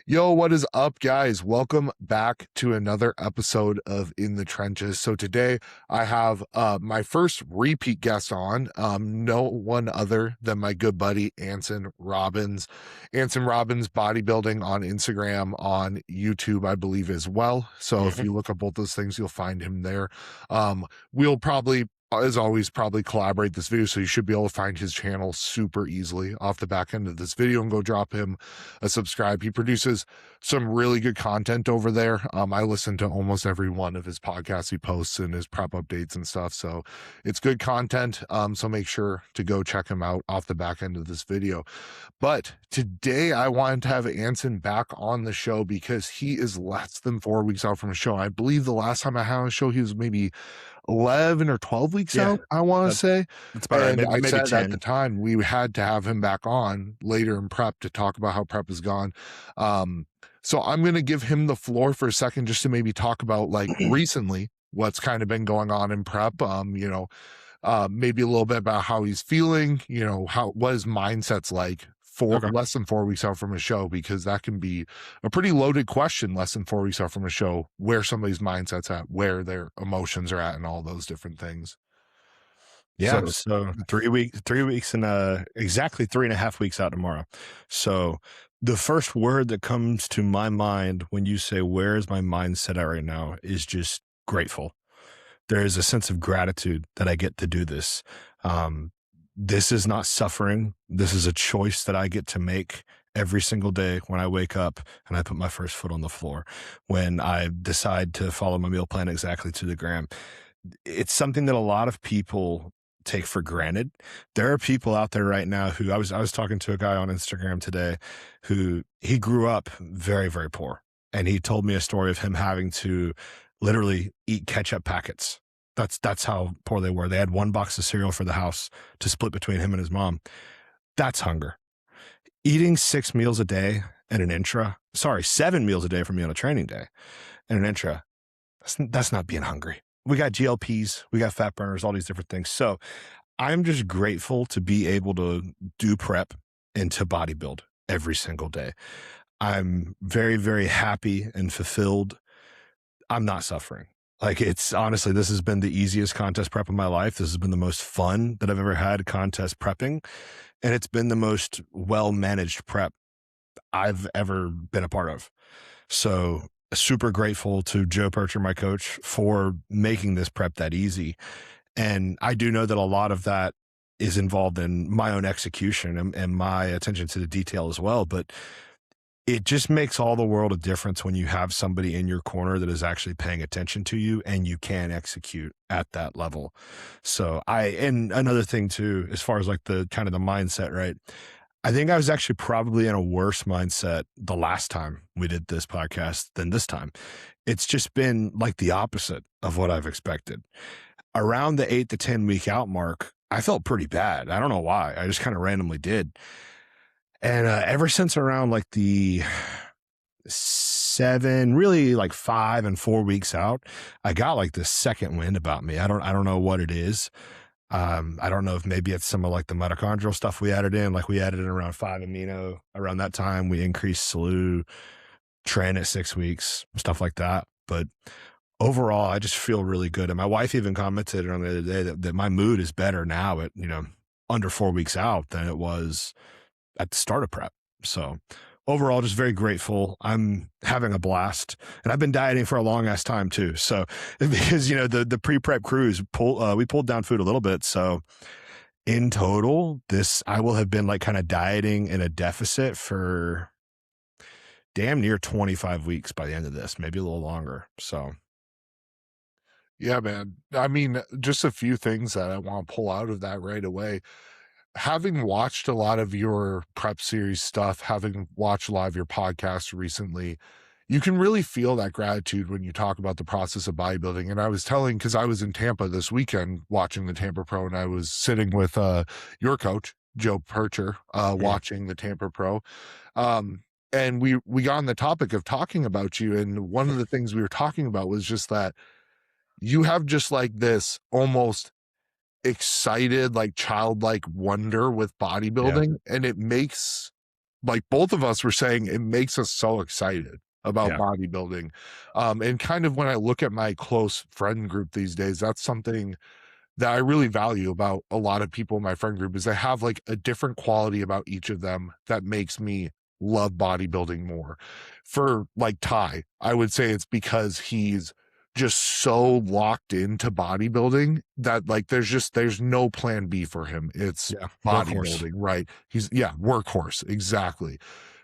Yo, what is up, guys? Welcome back to another episode of In the Trenches. So today I have my first repeat guest on, no one other than my good buddy Anson Robbins. Anson Robbins bodybuilding on Instagram, on YouTube, I believe as well. So if Mhm. you look up both those things, you'll find him there. We'll probably, as always, probably collaborate this video, so you should be able to find his channel super easily off the back end of this video and go drop him a subscribe. He produces some really good content over there. I listen to almost every one of his podcasts he posts and his prep updates and stuff. So it's good content. So make sure to go check him out off the back end of this video. But today I wanted to have Anson back on the show because he is less than 4 weeks out from a show. I believe the last time I had on a show, he was maybe 11 or 12 weeks Yeah, out, I want to that say. that's about right. And I Maybe said at the 10. time we had to have him back on later in prep to talk about how prep has gone. So I'm going to give him the floor for a second just to maybe talk about like recently what's kind of been going on in prep. Maybe a little bit about how he's feeling, what his mindset's like for Okay. less than 4 weeks out from a show, because that can be a pretty loaded question less than 4 weeks out from a show, where somebody's mindset's at, where their emotions are at, and all those different things. Yeah, So so 3 weeks and exactly 3.5 weeks out tomorrow. So the first word that comes to my mind when you say, where is my mindset at right now, is just grateful. There is a sense of gratitude that I get to do this. This is not suffering. This is a choice that I get to make every single day when I wake up and I put my first foot on the floor, when I decide to follow my meal plan exactly to the gram. It's something that a lot of people take for granted. There are people out there right now who I was talking to a guy on Instagram today who he grew up very, very poor. And he told me a story of him having to literally eat ketchup packets. That's how poor they were. They had one box of cereal for the house to split between him and his mom. That's hunger. Eating 6 meals a day and an 7 meals a day for me on a training day and an intra, that's not being hungry. We got GLPs, we got fat burners, all these different things. So I'm just grateful to be able to do prep and to bodybuild every single day. I'm very, very happy and fulfilled. I'm not suffering. Like, it's honestly, this has been the easiest contest prep of my life. This has been the most fun that I've ever had contest prepping. And it's been the most well-managed prep I've ever been a part of. So super grateful to Joe Percher, my coach, for making this prep that easy. And I do know that a lot of that is involved in my own execution and my attention to the detail as well. But it just makes all the world a difference when you have somebody in your corner that is actually paying attention to you and you can execute at that level. So and another thing too, as far as like the kind of the mindset, right? I think I was actually probably in a worse mindset the last time we did this podcast than this time. It's just been like the opposite of what I've expected. Around the 8 to 10 week out mark, I felt pretty bad. I don't know why. I just kind of randomly did. And ever since around like the 7, really like 5 and 4 weeks out, I got like this second wind about me. I don't know what it is. I don't know if maybe it's some of like the mitochondrial stuff we added in, like we added in around 5 amino around that time. We increased SLU, tren at 6 weeks, stuff like that. But overall, I just feel really good. And my wife even commented on the other day that my mood is better now at, under 4 weeks out than it was at the start of prep. So overall, just very grateful. I'm having a blast, and I've been dieting for a long ass time too. So because, the pre-prep cruise we pulled down food a little bit. So in total, I will have been like kind of dieting in a deficit for damn near 25 weeks by the end of this, maybe a little longer. So yeah, man. I mean, just a few things that I want to pull out of that right away. Having watched a lot of your prep series stuff, having watched a lot of your podcasts recently, you can really feel that gratitude when you talk about the process of bodybuilding. And I was telling, because I was in Tampa this weekend watching the Tampa Pro, and I was sitting with your coach, Joe Percher, watching the Tampa Pro. And we got on the topic of talking about you. And one of the things we were talking about was just that you have just like this almost excited, like childlike wonder with yeah, bodybuilding, and it makes like both of us were saying, it makes us so excited about Yeah. bodybuilding. And kind of when I look at my close friend group these days, that's something that I really value about a lot of people in my friend group is they have like a different quality about each of them that makes me love bodybuilding more. For like Ty, I would say it's because he's just so locked into bodybuilding that like there's no plan B for him. It's Yeah. Workhorse. bodybuilding, right? He's yeah, workhorse, exactly.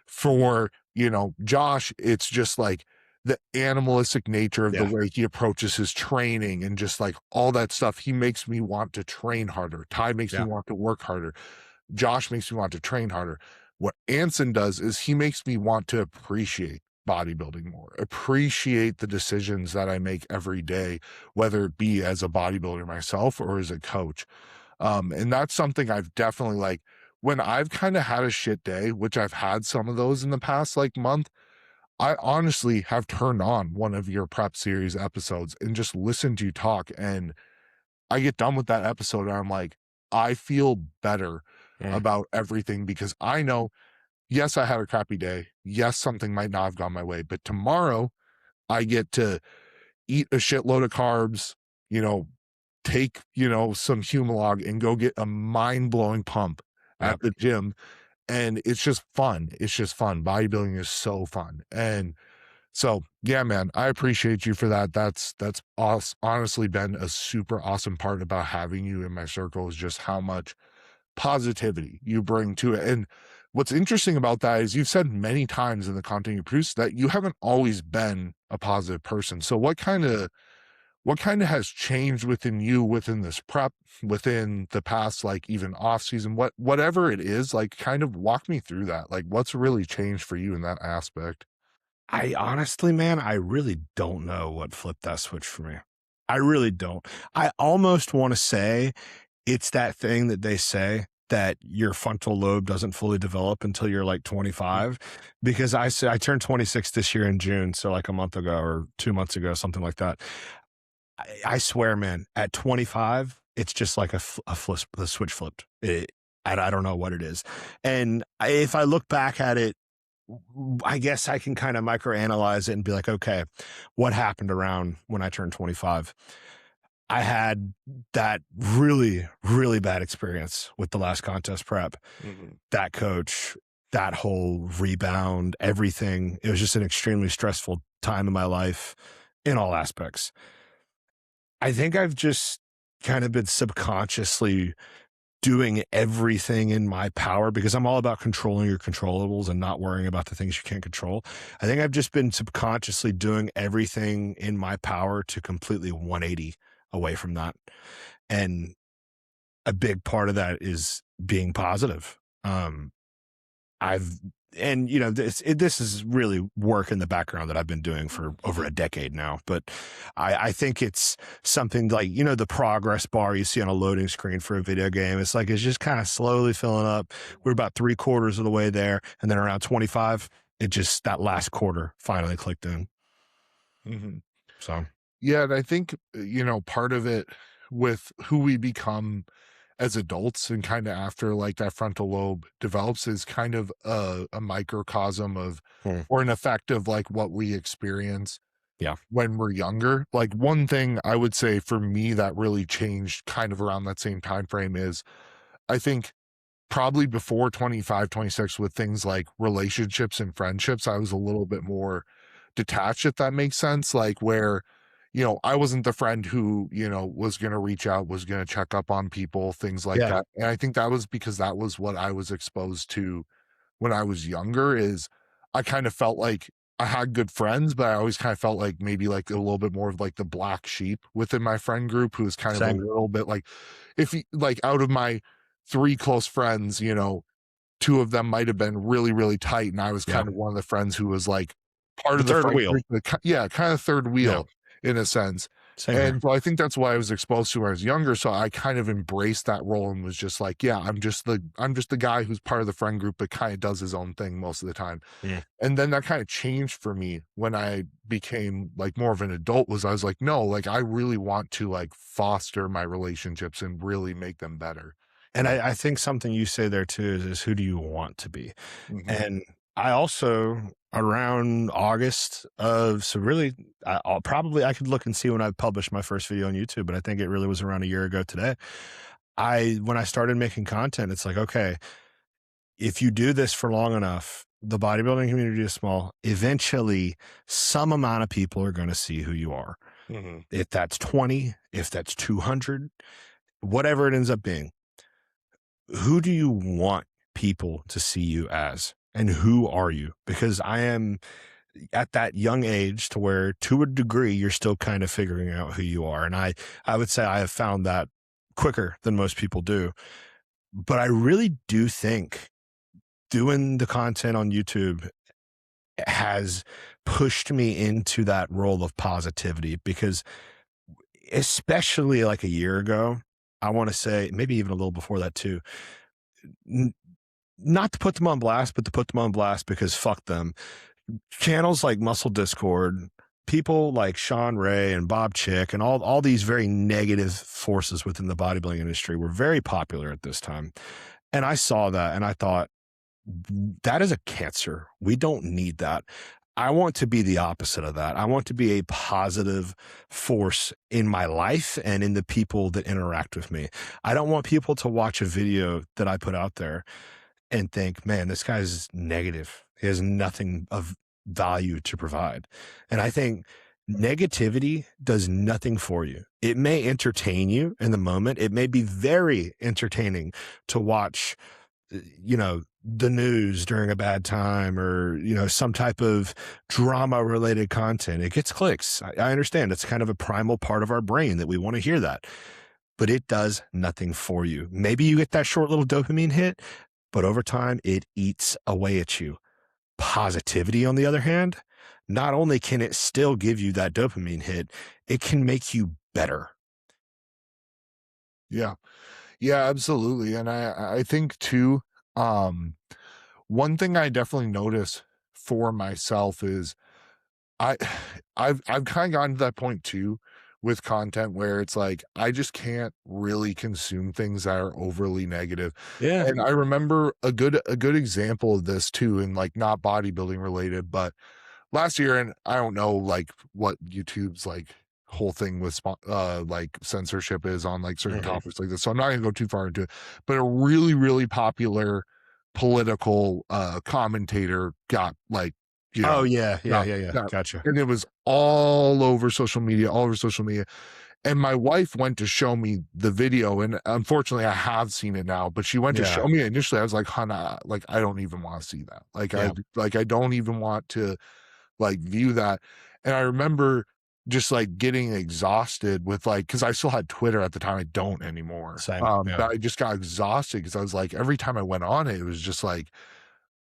For, Josh, it's just like the animalistic nature of the Yeah. way he approaches his training and just like all that stuff. He makes me want to train harder. Ty makes me Yeah. want to work harder. Josh makes me want to train harder. What Anson does is he makes me want to appreciate bodybuilding more, appreciate the decisions that I make every day, whether it be as a bodybuilder myself or as a coach. And that's something I've definitely like when I've kind of had a shit day, which I've had some of those in the past like month. I honestly have turned on one of your prep series episodes and just listened to you talk. And I get done with that episode and I'm like, I feel better Mm. about everything because I know, yes, I had a crappy day. Yes, something might not have gone my way, but tomorrow I get to eat a shitload of carbs, you know, take, some Humalog and go get a mind blowing pump Yeah. at the gym. And it's just fun. It's just fun. Bodybuilding is so fun. And so, yeah, man, I appreciate you for that. That's honestly been a super awesome part about having you in my circle is just how much positivity you bring to it. And what's interesting about that is you've said many times in the content you produce that you haven't always been a positive person. So what kind of has changed within you within this prep within the past like even off season whatever it is like kind of walk me through that like what's really changed for you in that aspect. I honestly, man, I really don't know what flipped that switch for me. I really don't. I almost want to say it's that thing that they say that your frontal lobe doesn't fully develop until you're like 25 because I turned 26 this year in June, so like a month ago or 2 months ago, something like that. I swear, man, at 25, it's just like the switch flipped. And I don't know what it is. And if I look back at it, I guess I can kind of microanalyze it and be like, okay, what happened around when I turned 25? I had that really, really bad experience with the last contest prep, Mhm. that coach, that whole rebound, everything. It was just an extremely stressful time in my life in all aspects. I think I've just kind of been subconsciously doing everything in my power because I'm all about controlling your controllables and not worrying about the things you can't control. I think I've just been subconsciously doing everything in my power to completely 180 away from that. And a big part of that is being positive. I've and this is really work in the background that I've been doing for over a decade now. But I think it's something like the progress bar you see on a loading screen for a video game. It's like it's just kind of slowly filling up. We're about 3/4 of the way there, and then around 25, it just that last quarter finally clicked in. Mhm. So Yeah, and I think, part of it with who we become as adults and kind of after like that frontal lobe develops is kind of a microcosm of hmm, or an effect of like what we experience yeah, when we're younger. Like one thing I would say for me that really changed kind of around that same time frame is I think probably before 25, 26, with things like relationships and friendships, I was a little bit more detached, if that makes sense. Like where, I wasn't the friend who, was going to reach out, was going to check up on people, things like yeah, that. And I think that was because that was what I was exposed to when I was younger is I kind of felt like I had good friends, but I always kind of felt like maybe like a little bit more of like the black sheep within my friend group who was kind of a same, little bit like if you like out of my three close friends, two of them might have been really, really tight. And I was yeah, kind of one of the friends who was like part the of the third friend wheel, group, yeah, kind of third yeah, wheel in a sense. same here, And so I think that's why I was exposed to when I was younger. So I kind of embraced that role and was just like, yeah, I'm just the guy who's part of the friend group, but kind of does his own thing most of the time. yeah. And then that kind of changed for me when I became like more of an adult was I was like, no, like I really want to like foster my relationships and really make them better. And I think something you say there too is who do you want to be? Mhm. And I also around August of so really I'll probably I could look and see when I published my first video on YouTube, but I think it really was around a year ago today. I when I started making content, it's like, okay, if you do this for long enough, the bodybuilding community is small. Eventually, some amount of people are going to see who you are. Mhm. If that's 20, if that's 200, whatever it ends up being, who do you want people to see you as? And who are you? Because I am at that young age to where, to a degree, you're still kind of figuring out who you are. And I would say I have found that quicker than most people do. But I really do think doing the content on YouTube has pushed me into that role of positivity because especially like a year ago, I want to say maybe even a little before that too, n- not to put them on blast, but to put them on blast because fuck them. Channels like Muscle Discord, people like Sean Ray and Bob Chick and all these very negative forces within the bodybuilding industry were very popular at this time. And I saw that and I thought, that is a cancer. We don't need that. I want to be the opposite of that. I want to be a positive force in my life and in the people that interact with me. I don't want people to watch a video that I put out there and think, man, this guy's negative. He has nothing of value to provide. And I think negativity does nothing for you. It may entertain you in the moment. It may be very entertaining to watch the news during a bad time or, some type of drama related content. It gets clicks. I understand it's kind of a primal part of our brain that we want to hear that, but it does nothing for you. Maybe you get that short little dopamine hit, but over time it eats away at you. Positivity, on the other hand, not only can it still give you that dopamine hit, it can make you better. Yeah. Yeah, absolutely. And I think too, um, one thing I definitely notice for myself is I I've kinda gotten to that point too with content where it's like, I just can't really consume things that are overly negative. Yeah. And I remember a good example of this too, and, like, not bodybuilding related, but last year, and I don't know, like, what YouTube's, like, whole thing with like, censorship is on, like, certain Mhm. topics like this, so I'm not gonna go too far into it, but a really, really popular political, commentator got, like, you Oh know, yeah. Yeah. got Yeah. Yeah. got Gotcha. and it was all over social media, and my wife went to show me the video, and unfortunately, I have seen it now, but she went to Yeah. show me it initially, I was like, "Hannah, like, I don't even wanna see that." Yeah. I don't even want to, like, view that, and I remember just, like, getting exhausted with, like, because I still had Twitter at the time, I don't anymore, Same. Yeah. but I just got exhausted because I was like, every time I went on it, it was just, like,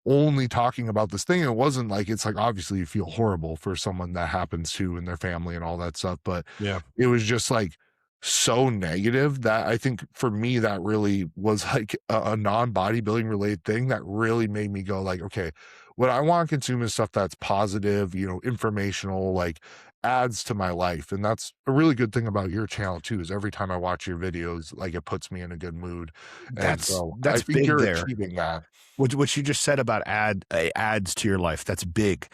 only talking about this thing. It wasn't like it's like, obviously, you feel horrible for someone that happens to and their family and all that stuff, but Yeah. it was just, like, so negative that I think for me, that really was, like, a non-bodybuilding related thing that really made me go, like, "Okay, what I wanna consume is stuff that's positive, informational, like, adds to my life," and that's a really good thing about your channel too, is every time I watch your videos, like, it puts me in a good mood, and That's so I that's think big you're there. achieving that. What you just said about adds to your life, that's big.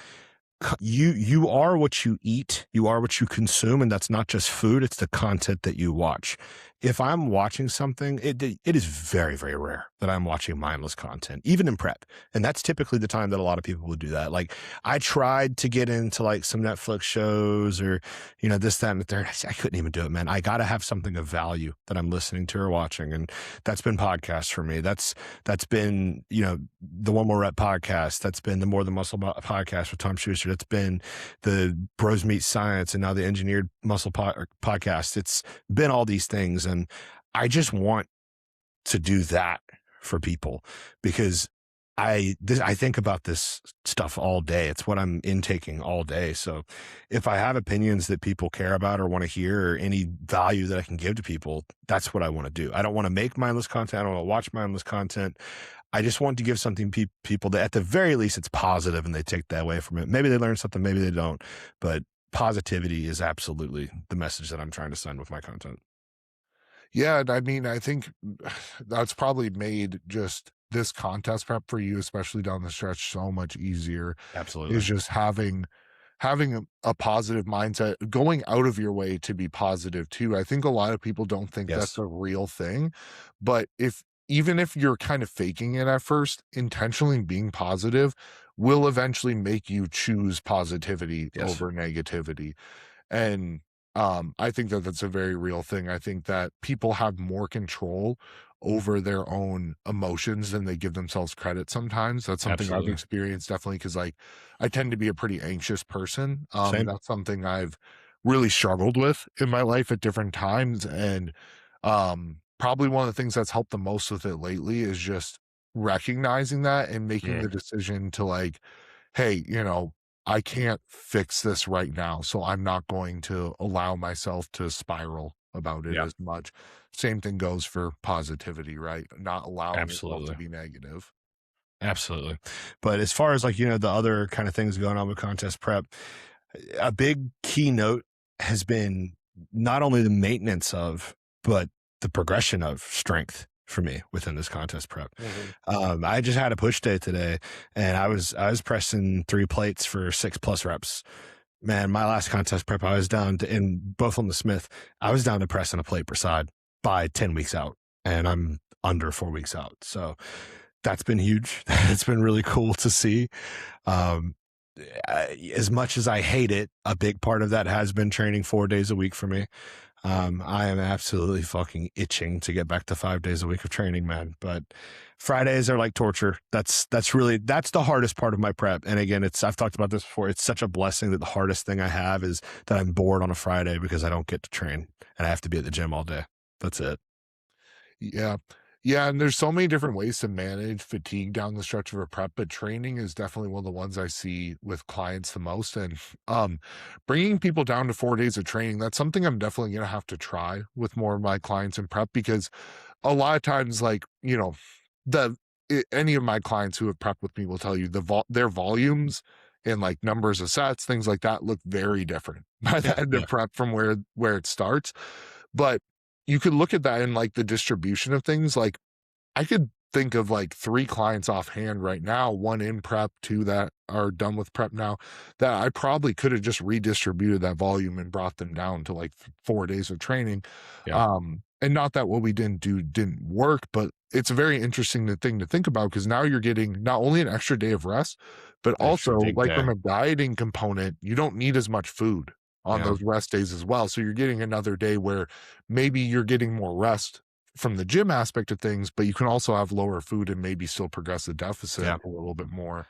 You are what you eat, you are what you consume, and that's not just food, it's the content that you watch. If I'm watching something, it is very, very rare that I'm watching mindless content, even in prep, and that's typically the time that a lot of people would do that. Like, I tried to get into, like, some Netflix shows or, this, that, and the third. I couldn't even do it, man. I gotta have something of value that I'm listening to or watching, and that's been podcasts for me. That's been, the One More Rep podcast. That's been the More Than Muscle podcast with Tom Schuster. That's been the Bros Meet Science and now the Engineered Muscle podcast. It's been all these things. And I just want to do that for people because I think about this stuff all day. It's what I'm intaking all day. So if I have opinions that people care about or want to hear or any value that I can give to people, that's what I want to do. I don't want to make mindless content. I don't want to watch mindless content. I just want to give something people that at the very least it's positive and they take that away from it. Maybe they learn something, maybe they don't, but positivity is absolutely the message that I'm trying to send with my content. Yeah, and I mean, I think that's probably made just this contest prep for you, especially down the stretch, so much easier, is Absolutely. just having a positive mindset, going out of your way to be positive too. I think a lot of people don't think that's Yes. a real thing, but if even if you're kind of faking it at first, intentionally being positive will eventually make you choose positivity Yes. over negativity. And, I think that that's a very real thing. I think that people have more control over their own emotions than they give themselves credit sometimes. That's something I've Absolutely. experienced definitely because, like, I tend to be a pretty anxious person, and Same. that's something I've really struggled with in my life at different times, and, probably one of the things that's helped the most with it lately is just recognizing that and making Mm, the decision to, like, "Hey, I can't fix this right now, so I'm not going to allow myself to spiral about it yeah, as much." Same thing goes for positivity, right? Not allowing yourself to absolutely. be negative. Absolutely. But as far as like, the other kind of things going on with contest prep, a big keynote has been not only the maintenance of, but the progression of strength for me within this contest prep. Mhm. I just had a push day today and I was pressing 3 plates for 6+ reps. Man, my last contest prep, I was down to, in both on the Smith, I was down to pressing a plate per side by 10 weeks out, and I'm under 4 weeks out. So that's been huge. It's been really cool to see. Um, as much as I hate it, a big part of that has been training 4 days a week for me. I am absolutely fucking itching to get back to 5 days a week of training, man. But Fridays are like torture. That's the hardest part of my prep. And again, I've talked about this before. It's such a blessing that the hardest thing I have is that I'm bored on a Friday because I don't get to train and I have to be at the gym all day. That's it. Yeah. Yeah, and there's so many different ways to manage fatigue down the stretch of a prep, but training is definitely one of the ones I see with clients the most, and, bringing people down to 4 days of training, that's something I'm definitely gonna have to try with more of my clients in prep because a lot of times, like, the any of my clients who have prepped with me will tell you their volumes and, like, numbers of sets, things like that look very different by Yeah. the end Yeah. of prep from where it starts, but you could look at that in, like, the distribution of things, like, I could think of, like, 3 clients offhand right now, 1 in prep, 2 that are done with prep now, that I probably coulda just redistributed that volume and brought them down to, like, 4 days of training, Yeah. and not that what we didn't do didn't work, but it's a very interesting thing to think about because now you're getting not only an extra day of rest, but Extra also, big like, day. from a dieting component, you don't need as much food on Yeah. those rest days as well, so you're getting another day where maybe you're getting more rest from the gym aspect of things, but you can also have lower food and maybe still progress the deficit Yeah. a little bit more.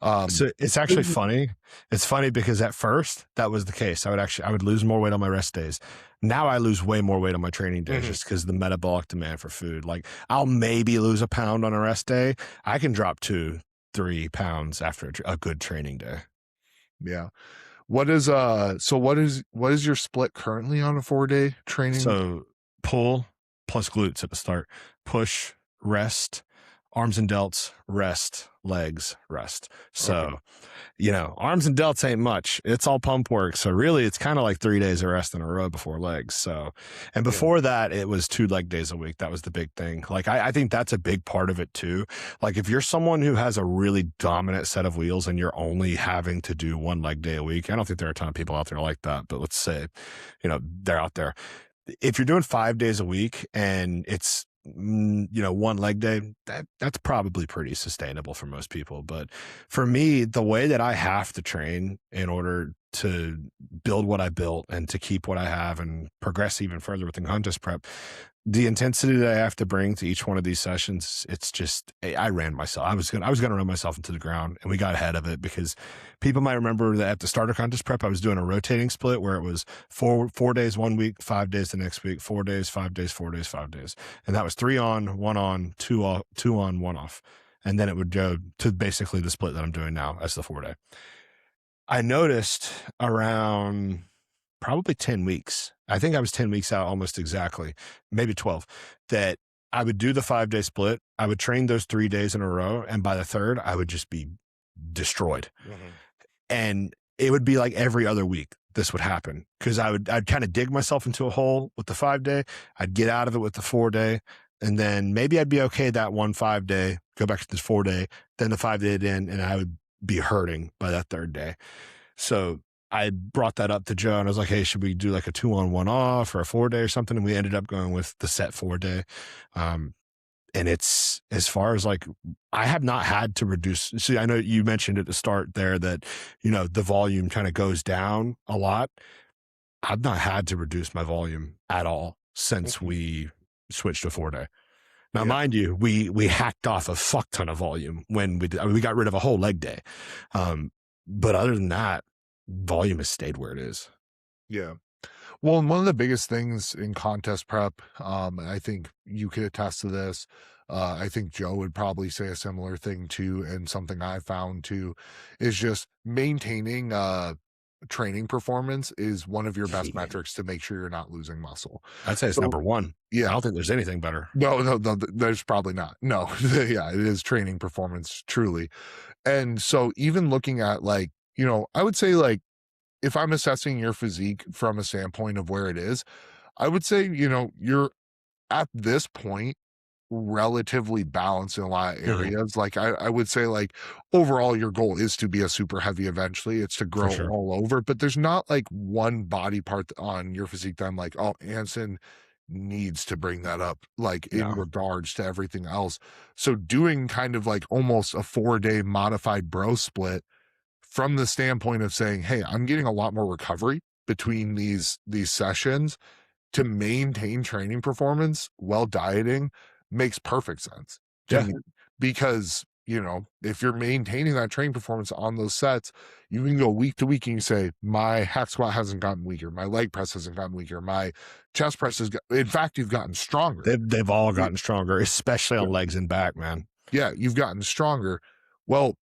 Um, So it's actually funny. It's funny because at first that was the case. I would lose more weight on my rest days. Now I lose way more weight on my training days mhm, just because the metabolic demand for food. Like I'll maybe lose a pound on a rest day. I can drop 2, 3 pounds after a good training day. yeah. What is your split currently on a 4-day training? So pull plus glutes at the start, push, rest, arms and delts, rest, legs, rest. Okay, So arms and delts ain't much. It's all pump work. So really it's kind of like 3 days of rest in a row before legs. So, and yeah, before that, it was 2 leg days a week. That was the big thing. Like, I think that's a big part of it too. Like if you're someone who has a really dominant set of wheels and you're only having to do 1 leg day a week, I don't think there are a ton of people out there like that, but let's say, they're out there. If you're doing 5 days a week and it's 1 leg day, that's probably pretty sustainable for most people. But for me, the way that I have to train in order to build what I built and to keep what I have and progress even further within contest prep, the intensity that I have to bring to each one of these sessions, it's just I ran myself. I was gonna run myself into the ground, and we got ahead of it because people might remember that at the start of contest prep, I was doing a rotating split where it was 4 days 1 week, 5 days the next week, 4 days, 5 days, 4 days, 5 days, and that was 3 on, 1 on, 2 off, 2 on, 1 off, and then it would go to basically the split that I'm doing now as the 4 day. I noticed around probably 10 weeks. I think I was 10 weeks out almost exactly, maybe 12, that I would do the 5 day split. I would train those 3 days in a row. And by the third, I would just be destroyed. mhm, And it would be like every other week. this would happen, because I'd kind of dig myself into a hole with the 5 day. I'd get out of it with the 4 day, and then maybe I'd be okay that one 5 day, go back to this 4 day, then the 5 day in, and I would be hurting by that third day. So I brought that up to Joe, and I was like, hey, should we do like a 2 on 1 off or a 4 day or something? And we ended up going with the set 4 day. And it's, as far as like, I have not had to reduce. See, I know you mentioned at the start there that, the volume kind of goes down a lot. I've not had to reduce my volume at all since Mhm. we switched to 4 day. Now, Yeah. mind you, we hacked off a fuck ton of volume when we did. I mean, we got rid of a whole leg day. But other than that, volume has stayed where it is. Yeah. Well, and one of the biggest things in contest prep, and I think you could attest to this. I think Joe would probably say a similar thing too, and something I found too is just maintaining training performance is one of your best metrics to make sure you're not losing muscle. I'd say it's So number one. I yeah, don't think there's anything better. no, no, no, there's probably not. No, yeah, it is training performance truly. And so even looking at like, I would say like if I'm assessing your physique from a standpoint of where it is, I would say, you're at this point relatively balanced in a lot of Mhm. areas. Like I would say like overall your goal is to be a super heavy eventually. It's to For grow sure. all over, but there's not like one body part on your physique that I'm like, oh, Anson needs to bring that up, like in No. regards to everything else. So doing kind of like almost a 4 day modified bro split from the standpoint of saying, "Hey, I'm getting a lot more recovery between these sessions to maintain training performance while dieting," makes perfect sense to Yeah. me because, if you're maintaining that training performance on those sets, you can go week to week and you say, "My hack squat hasn't gotten weaker, my leg press hasn't gotten weaker, my chest press has got," in fact, you've gotten stronger. They've all Y gotten stronger, especially Yeah, on legs and back, man. yeah, you've gotten stronger. Well,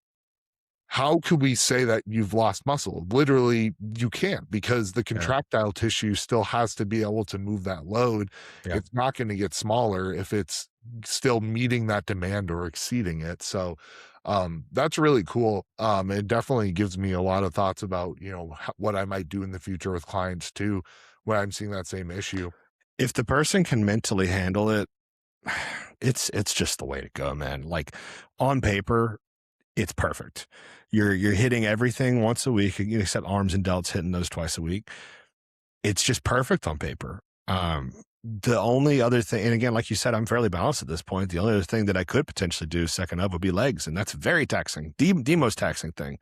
how could we say that you've lost muscle? Literally, you can't because the Yeah. contractile tissue still has to be able to move that load. Yeah. It's not going to get smaller if it's still meeting that demand or exceeding it. So, that's really cool. It definitely gives me a lot of thoughts about, what I might do in the future with clients too, when I'm seeing that same issue. If the person can mentally handle it, it's just the way to go, man. Like, on paper, it's perfect. You're hitting everything once a week, except arms and delts, hitting those twice a week. It's just perfect on paper. The only other thing, and again, like you said, I'm fairly balanced at this point. The only other thing that I could potentially do second up would be legs, and that's very taxing, the most taxing thing.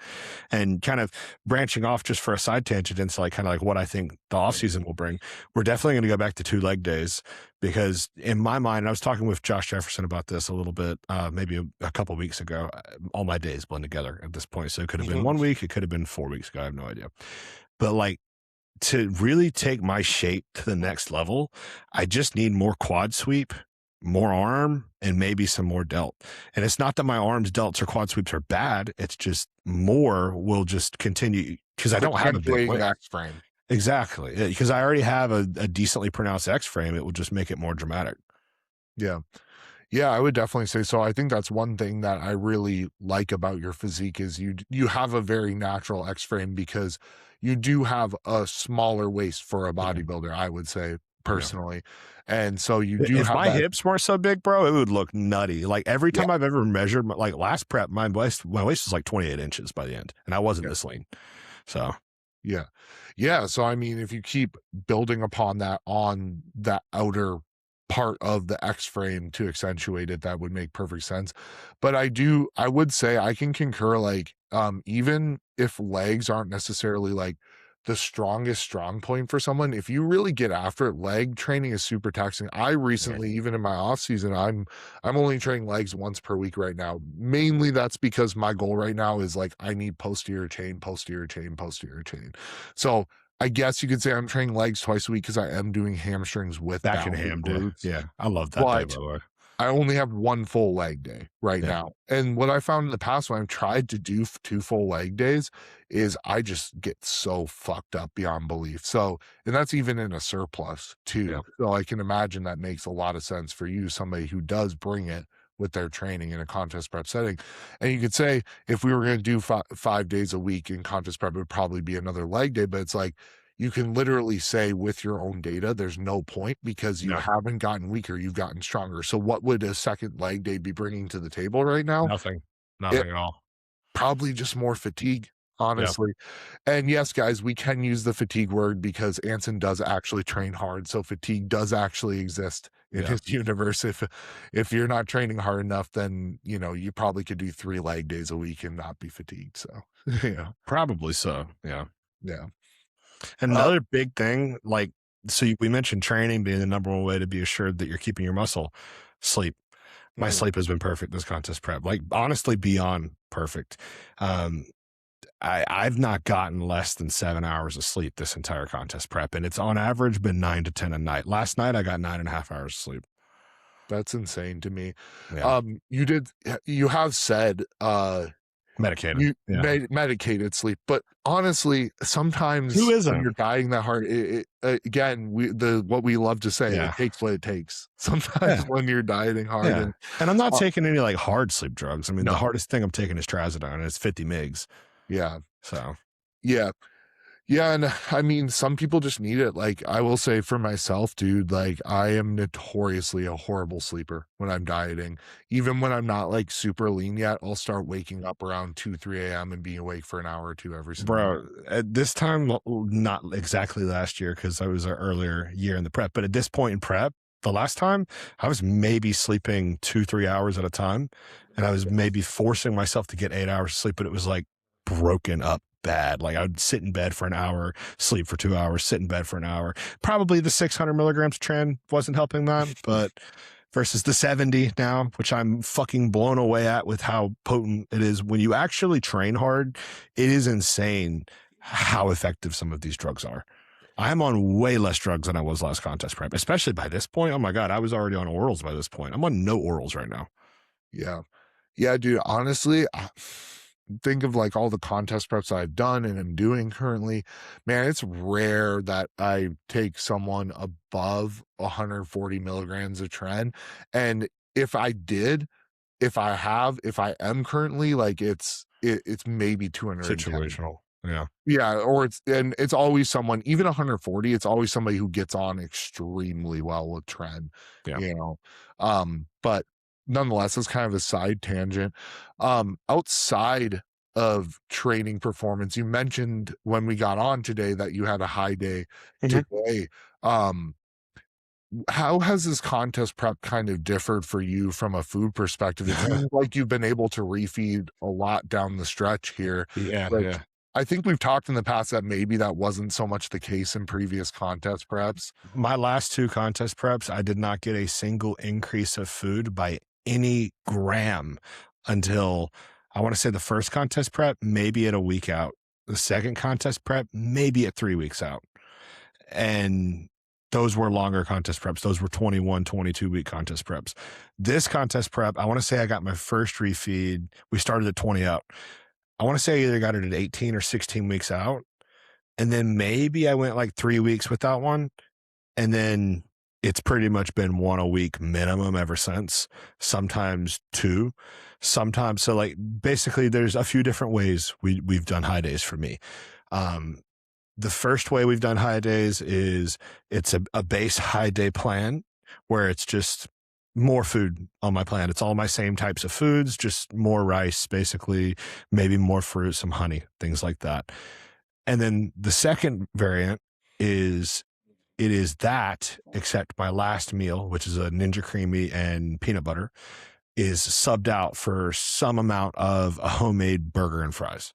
And kind of branching off just for a side tangent into like kind of like what I think the off season will bring. We're definitely going to go back to 2 leg days, because in my mind, and I was talking with Josh Jefferson about this a little bit, maybe a couple weeks ago. All my days blend together at this point, so it could have been Mhm. 1 week, it could have been 4 weeks ago. I have no idea, but like, to really take my shape to the next level, I just need more quad sweep, more arm, and maybe some more delt. And it's not that my arms, delts, or quad sweeps are bad. It's just more will just continue because I don't have a big Accentuating width. the X frame. Exactly. Because I already have a decently pronounced X frame. It will just make it more dramatic. Yeah. Yeah, I would definitely say so. I think that's one thing that I really like about your physique is you have a very natural X frame because you do have a smaller waist for a Yeah. bodybuilder, I would say Yeah. personally. And so you do If have my that. hips weren't so big, bro, it would look nutty. Like, every Yeah, time I've ever measured, like last prep, my waist was like 28 inches by the end, and I wasn't yeah, this lean. So yeah. Yeah, so I mean, if you keep building upon that on that outer part of the X frame to accentuate it, that would make perfect sense. But I would say I can concur, like, even if legs aren't necessarily like the strongest strong point for someone, if you really get after it, leg training is super taxing. I yeah, recently, even in my off season, I'm only training legs once per week right now. Mainly that's because my goal right now is like I need posterior chain, posterior chain, posterior chain. So I guess you could say I'm training legs twice a week because I am doing hamstrings with back in downward ham day. glutes. Yeah, I love that day, But by the way. I only have one full leg day right Yeah, now. And what I found in the past when I've tried to do 2 full leg days is I just get so fucked up beyond belief. So, and that's even in a surplus yeah, too. So I can imagine that makes a lot of sense for you, somebody who does bring it with their training in a contest prep setting. And you could say if we were going to do 5 days a week in contest prep, it would probably be another leg day. But it's like you can literally say with your own data, there's no point because you Yeah. haven't gotten weaker, you've gotten stronger. So what would a second leg day be bringing to the table right now? Nothing. It Nothing at all. probably just more fatigue, Yeah. honestly. And yes, guys, we can use the fatigue word because Anson does actually train hard. So fatigue does actually exist in Yeah. his universe. If you're not training hard enough, then you probably could do 3 leg days a week and not be fatigued. So yeah. Probably so. Yeah. Yeah. And Uh, another big thing, like, so we mentioned training being the number one way to be assured that you're keeping your muscle. Sleep. My mm, sleep has been perfect this contest prep, like honestly beyond perfect. Um, I've not gotten less than 7 hours of sleep this entire contest prep, and it's on average been 9 to 10 a night. Last night I got 9.5 hours of sleep. that's insane to me. Yeah, You have said medicated. you Yeah, medicated sleep, but honestly, who sometimes when isn't? you're dying that hard, again, what we love to say, it Yeah, takes what it takes. Sometimes yeah, when you're dieting hard, yeah. and And I'm not uh, taking any like hard sleep drugs. I mean, the no, hardest thing I'm taking is trazodone, and it's 50 mgs. yeah, So yeah. Yeah, and I mean, some people just need it. Like, I will say for myself, dude, like, I am notoriously a horrible sleeper when I'm dieting. Even when I'm not like super lean yet, I'll start waking up around 2, 3 a.m. and being awake for an hour or two every single night. bro, at this time, not exactly last year because I was an earlier year in the prep, but at this point in prep, the last time I was maybe sleeping 2, 3 hours at a time, and I was maybe forcing myself to get 8 hours of sleep, but it was like broken up bad. Like I would sit in bed for an hour, sleep for 2 hours, sit in bed for an hour. Probably the 600 milligrams tren wasn't helping that, but versus the 70 now, which I'm fucking blown away at with how potent it is. When you actually train hard, it is insane how effective some of these drugs are. I'm on way less drugs than I was last contest prep, especially by this point. Oh my God, I was already on orals by this point. I'm on no orals right now. Yeah. Yeah, dude, honestly, think of like all the contest preps I've done and am doing currently. Man, it's rare that I take someone above 140 milligrams of tren. And if I did, if I am currently, like it's maybe 210. Situational. Yeah. Yeah, or it's always someone, even 140, it's always somebody who gets on extremely well with trend, Yeah. you know. But nonetheless, it's kind of a side tangent. Outside of training performance, you mentioned when we got on today that you had a high day Mhm. today. Um, how has this contest prep kind of differed for you from a food perspective? It seems like you've been able to refeed a lot down the stretch here, Yeah. which Yeah. I think we've talked in the past that maybe that wasn't so much the case in previous contest preps. My last two contest preps, I did not get a single increase of food by any gram until I want to say the first contest prep, maybe at a week out. The second contest prep, maybe at 3 weeks out. And those were longer contest preps. Those were 21, 22 week contest preps. This contest prep, I want to say I got my first refeed. We started at 20 out. I want to say I either got it at 18 or 16 weeks out. And then maybe I went like 3 weeks without one. And then it's pretty much been one a week minimum ever since, sometimes two, sometimes. So like basically there's a few different ways we've done high days for me. Um, the first way we've done high days is it's a base high day plan where it's just more food on my plan. It's all my same types of foods, just more rice, basically, maybe more fruit, some honey, things like that. And then the second variant is it is that, except my last meal, which is a Ninja Creamy and peanut butter, is subbed out for some amount of a homemade burger and fries.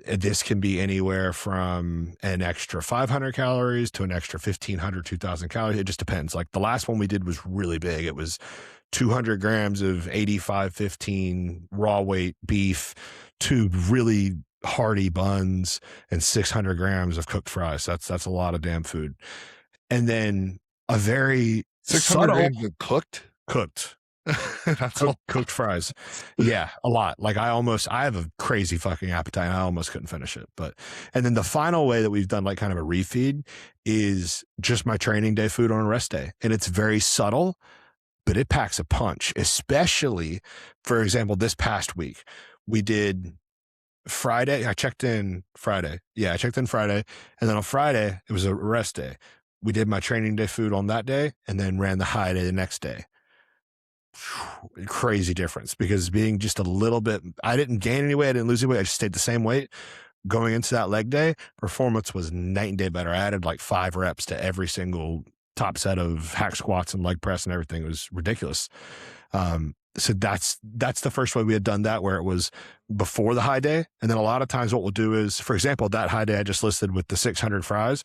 This can be anywhere from an extra 500 calories to an extra 1,500, 2,000 calories. It just depends. Like the last one we did was really big. It was 200 grams of 85-15 raw weight beef, two really hearty buns, and 600 grams of cooked fries. That's a lot of damn food. And then a very 600 subtle grams of cooked. cooked That's all. cooked fries. Yeah, a lot. Like I have a crazy fucking appetite and I almost couldn't finish it. And then the final way that we've done like kind of a refeed is just my training day food on a rest day. And it's very subtle, but it packs a punch, especially for example, this past week we did Friday, I checked in Friday. Yeah, I checked in Friday. And then on Friday, it was a rest day. We did my training day food on that day and then ran the high day the next day. Crazy difference because being just a little bit, I didn't gain any weight. I didn't lose any weight. I just stayed the same weight. Going into that leg day, performance was night and day better. I added like 5 reps to every single top set of hack squats and leg press and everything. It was ridiculous. So that's the first way we had done that, where it was before the high day. And then a lot of times what we'll do is, for example, that high day I just listed with the 600 fries,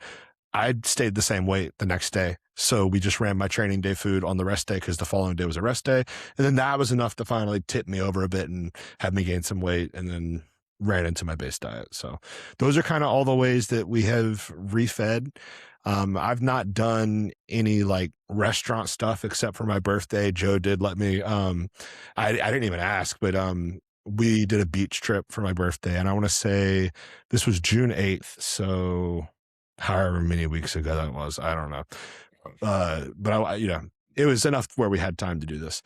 I stayed the same weight the next day. So we just ran my training day food on the rest day because the following day was a rest day. And then that was enough to finally tip me over a bit and have me gain some weight, and then ran into my base diet. So those are kind of all the ways that we have refed. I've not done any like restaurant stuff except for my birthday. Joe did let me, I didn't even ask, but, we did a beach trip for my birthday, and I want to say this was June 8th. So however many weeks ago that was, I don't know. But it was enough where we had time to do this.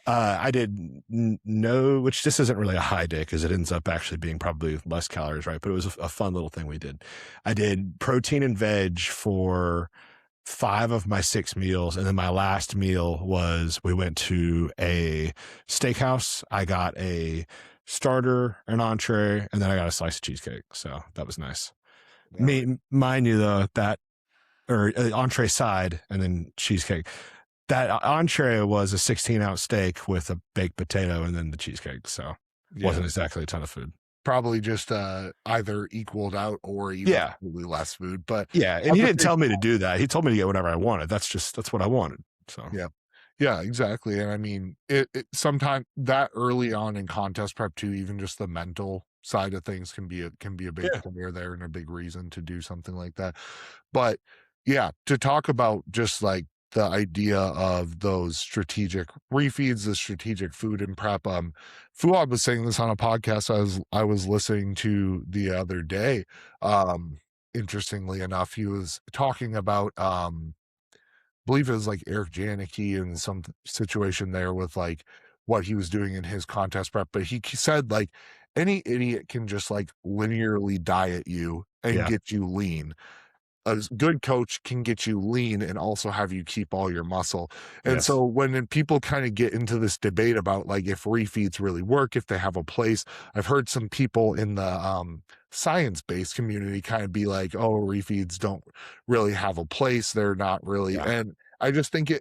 I did no, which this isn't really a high day because it ends up actually being probably less calories, right? But it was a fun little thing we did. I did protein and veg for 5 of my 6 meals. And then my last meal was, we went to a steakhouse. I got a starter, an entree, and then I got a slice of cheesecake. So that was nice. Yeah. Mind you though, that, or entree side and then cheesecake. That entree was a 16-ounce steak with a baked potato and then the cheesecake. So it wasn't exactly a ton of food. Probably just either equaled out or even really less food. But yeah, and he didn't tell me to do that. He told me to get whatever I wanted. That's what I wanted. So yeah, exactly. And I mean, it sometimes that early on in contest prep too, even just the mental side of things can be a big player there and a big reason to do something like that. But yeah, to talk about just like the idea of those strategic refeeds, the strategic food and prep. Fuad was saying this on a podcast I was listening to the other day. Interestingly enough, he was talking about believe it was like Eric Janicki and some situation there with like what he was doing in his contest prep. But he said like any idiot can just like linearly diet you and get you lean. A good coach can get you lean and also have you keep all your muscle. And so when people kind of get into this debate about like if refeeds really work, if they have a place, I've heard some people in the science-based community kind of be like, oh, refeeds don't really have a place. They're not really. And I just think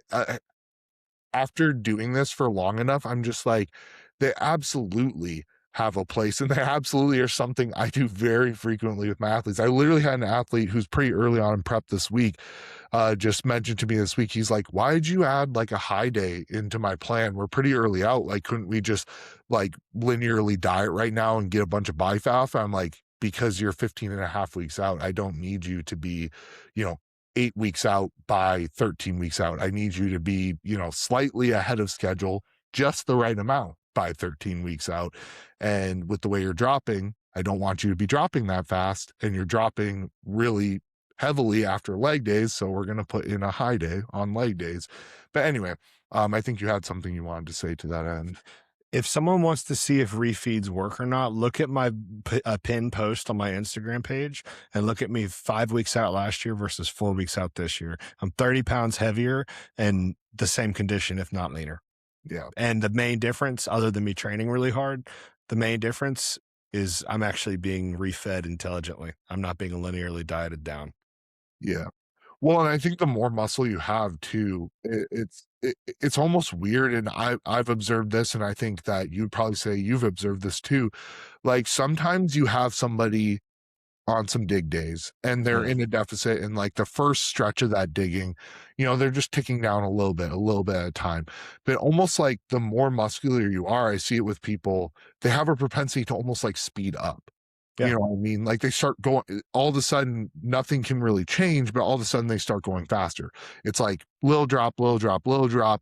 after doing this for long enough, I'm just like, they absolutely have a place, and they absolutely are something I do very frequently with my athletes. I literally had an athlete who's pretty early on in prep this week, just mentioned to me this week, he's like, why did you add like a high day into my plan? We're pretty early out. Like, couldn't we just like linearly diet right now and get a bunch of BiFAF? I'm like, because you're 15 and a half weeks out. I don't need you to be, 8 weeks out by 13 weeks out. I need you to be, slightly ahead of schedule, just the right amount by 13 weeks out. And with the way you're dropping, I don't want you to be dropping that fast, and you're dropping really heavily after leg days. So we're going to put in a high day on leg days. But anyway, I think you had something you wanted to say to that end. If someone wants to see if refeeds work or not, look at my pinned post on my Instagram page and look at me 5 weeks out last year versus 4 weeks out this year. I'm 30 pounds heavier and the same condition, if not leaner. Yeah. And the main difference, other than me training really hard, the main difference is I'm actually being refed intelligently. I'm not being linearly dieted down. Yeah. Well, and I think the more muscle you have too, it's almost weird. And I've observed this, and I think that you'd probably say you've observed this too. Like sometimes you have somebody on some dig days and they're in a deficit, and like the first stretch of that digging, they're just ticking down a little bit at a time. But almost like the more muscular you are, I see it with people, they have a propensity to almost like speed up. You know what I mean? Like they start going, all of a sudden nothing can really change, but all of a sudden they start going faster. It's like little drop, little drop, little drop.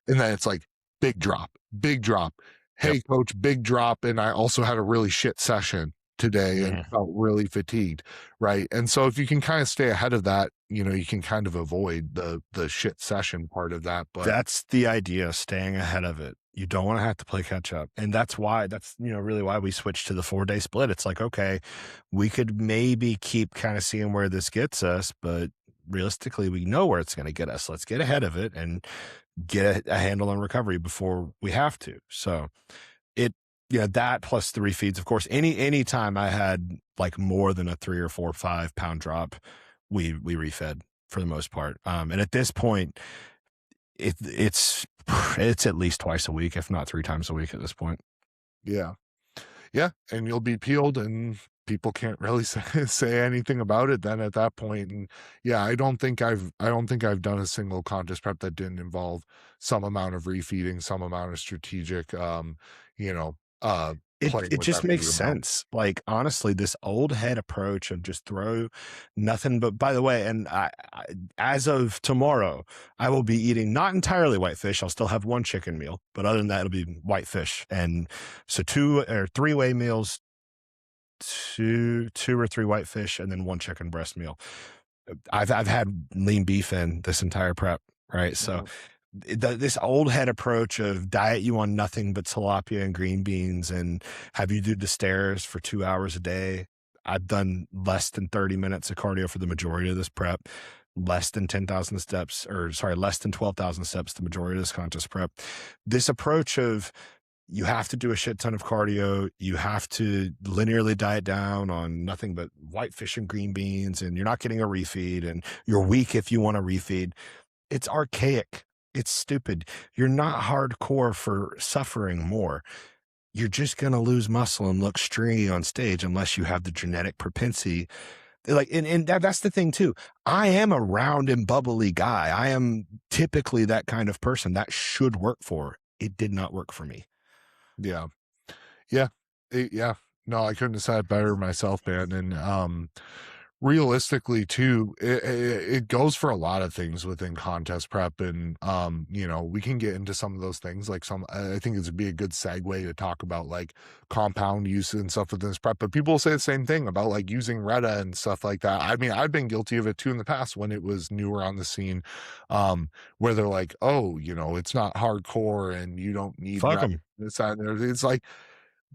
And then it's like big drop, big drop. Hey coach, big drop. And I also had a really shit session today and felt really fatigued. Right. And so if you can kind of stay ahead of that, you can kind of avoid the shit session part of that. But that's the idea, staying ahead of it. You don't want to have to play catch up. And that's really why we switched to the 4-day split. It's like, okay, we could maybe keep kind of seeing where this gets us, but realistically, we know where it's going to get us. Let's get ahead of it and get a handle on recovery before we have to. So it, that plus the refeeds, of course, any time I had like more than a 3 or 4 or 5 pound drop, we refed for the most part. And at this point, it's at least twice a week, if not 3 times a week at this point. Yeah. Yeah, and you'll be peeled and people can't really say anything about it then at that point. And yeah, I don't think I've done a single contest prep that didn't involve some amount of refeeding, some amount of strategic you know, It playing with just that makes food amount. sense. Like, honestly, this old head approach of just throw nothing but, by the way, and as of tomorrow, I will be eating not entirely whitefish. I'll still have 1 chicken meal, but other than that, it'll be whitefish. And so 2 or 3 whey meals, 2 or 3 whitefish, and then 1 chicken breast meal. I've had lean beef in this entire prep, right? So Mhm. this old head approach of diet you on nothing but tilapia and green beans and have you do the stairs for 2 hours a day. I've done less than 30 minutes of cardio for the majority of this prep, less than 10,000 steps, or sorry, less than 12,000 steps the majority of this contest prep. This approach of you have to do a shit ton of cardio. You have to linearly diet down on nothing but whitefish and green beans, and you're not getting a refeed, and you're weak if you want a refeed. It's archaic. It's stupid. You're not hardcore for suffering more. You're just going to lose muscle and look stringy on stage unless you have the genetic propensity. Like, and that's the thing too. I am a round and bubbly guy. I am typically that kind of person that should work for. It did not work for me. Yeah. Yeah. Yeah. No, I couldn't have said it better myself, man. And realistically too, it goes for a lot of things within contest prep. And we can get into some of those things. Like I think it's be a good segue to talk about like compound use and stuff within this prep. But people say the same thing about like using Retta and stuff like that. I mean, I've been guilty of it too in the past when it was newer on the scene, where they're like, oh, it's not hardcore and you don't need Fuck Retta. them. This, that, and the other. It's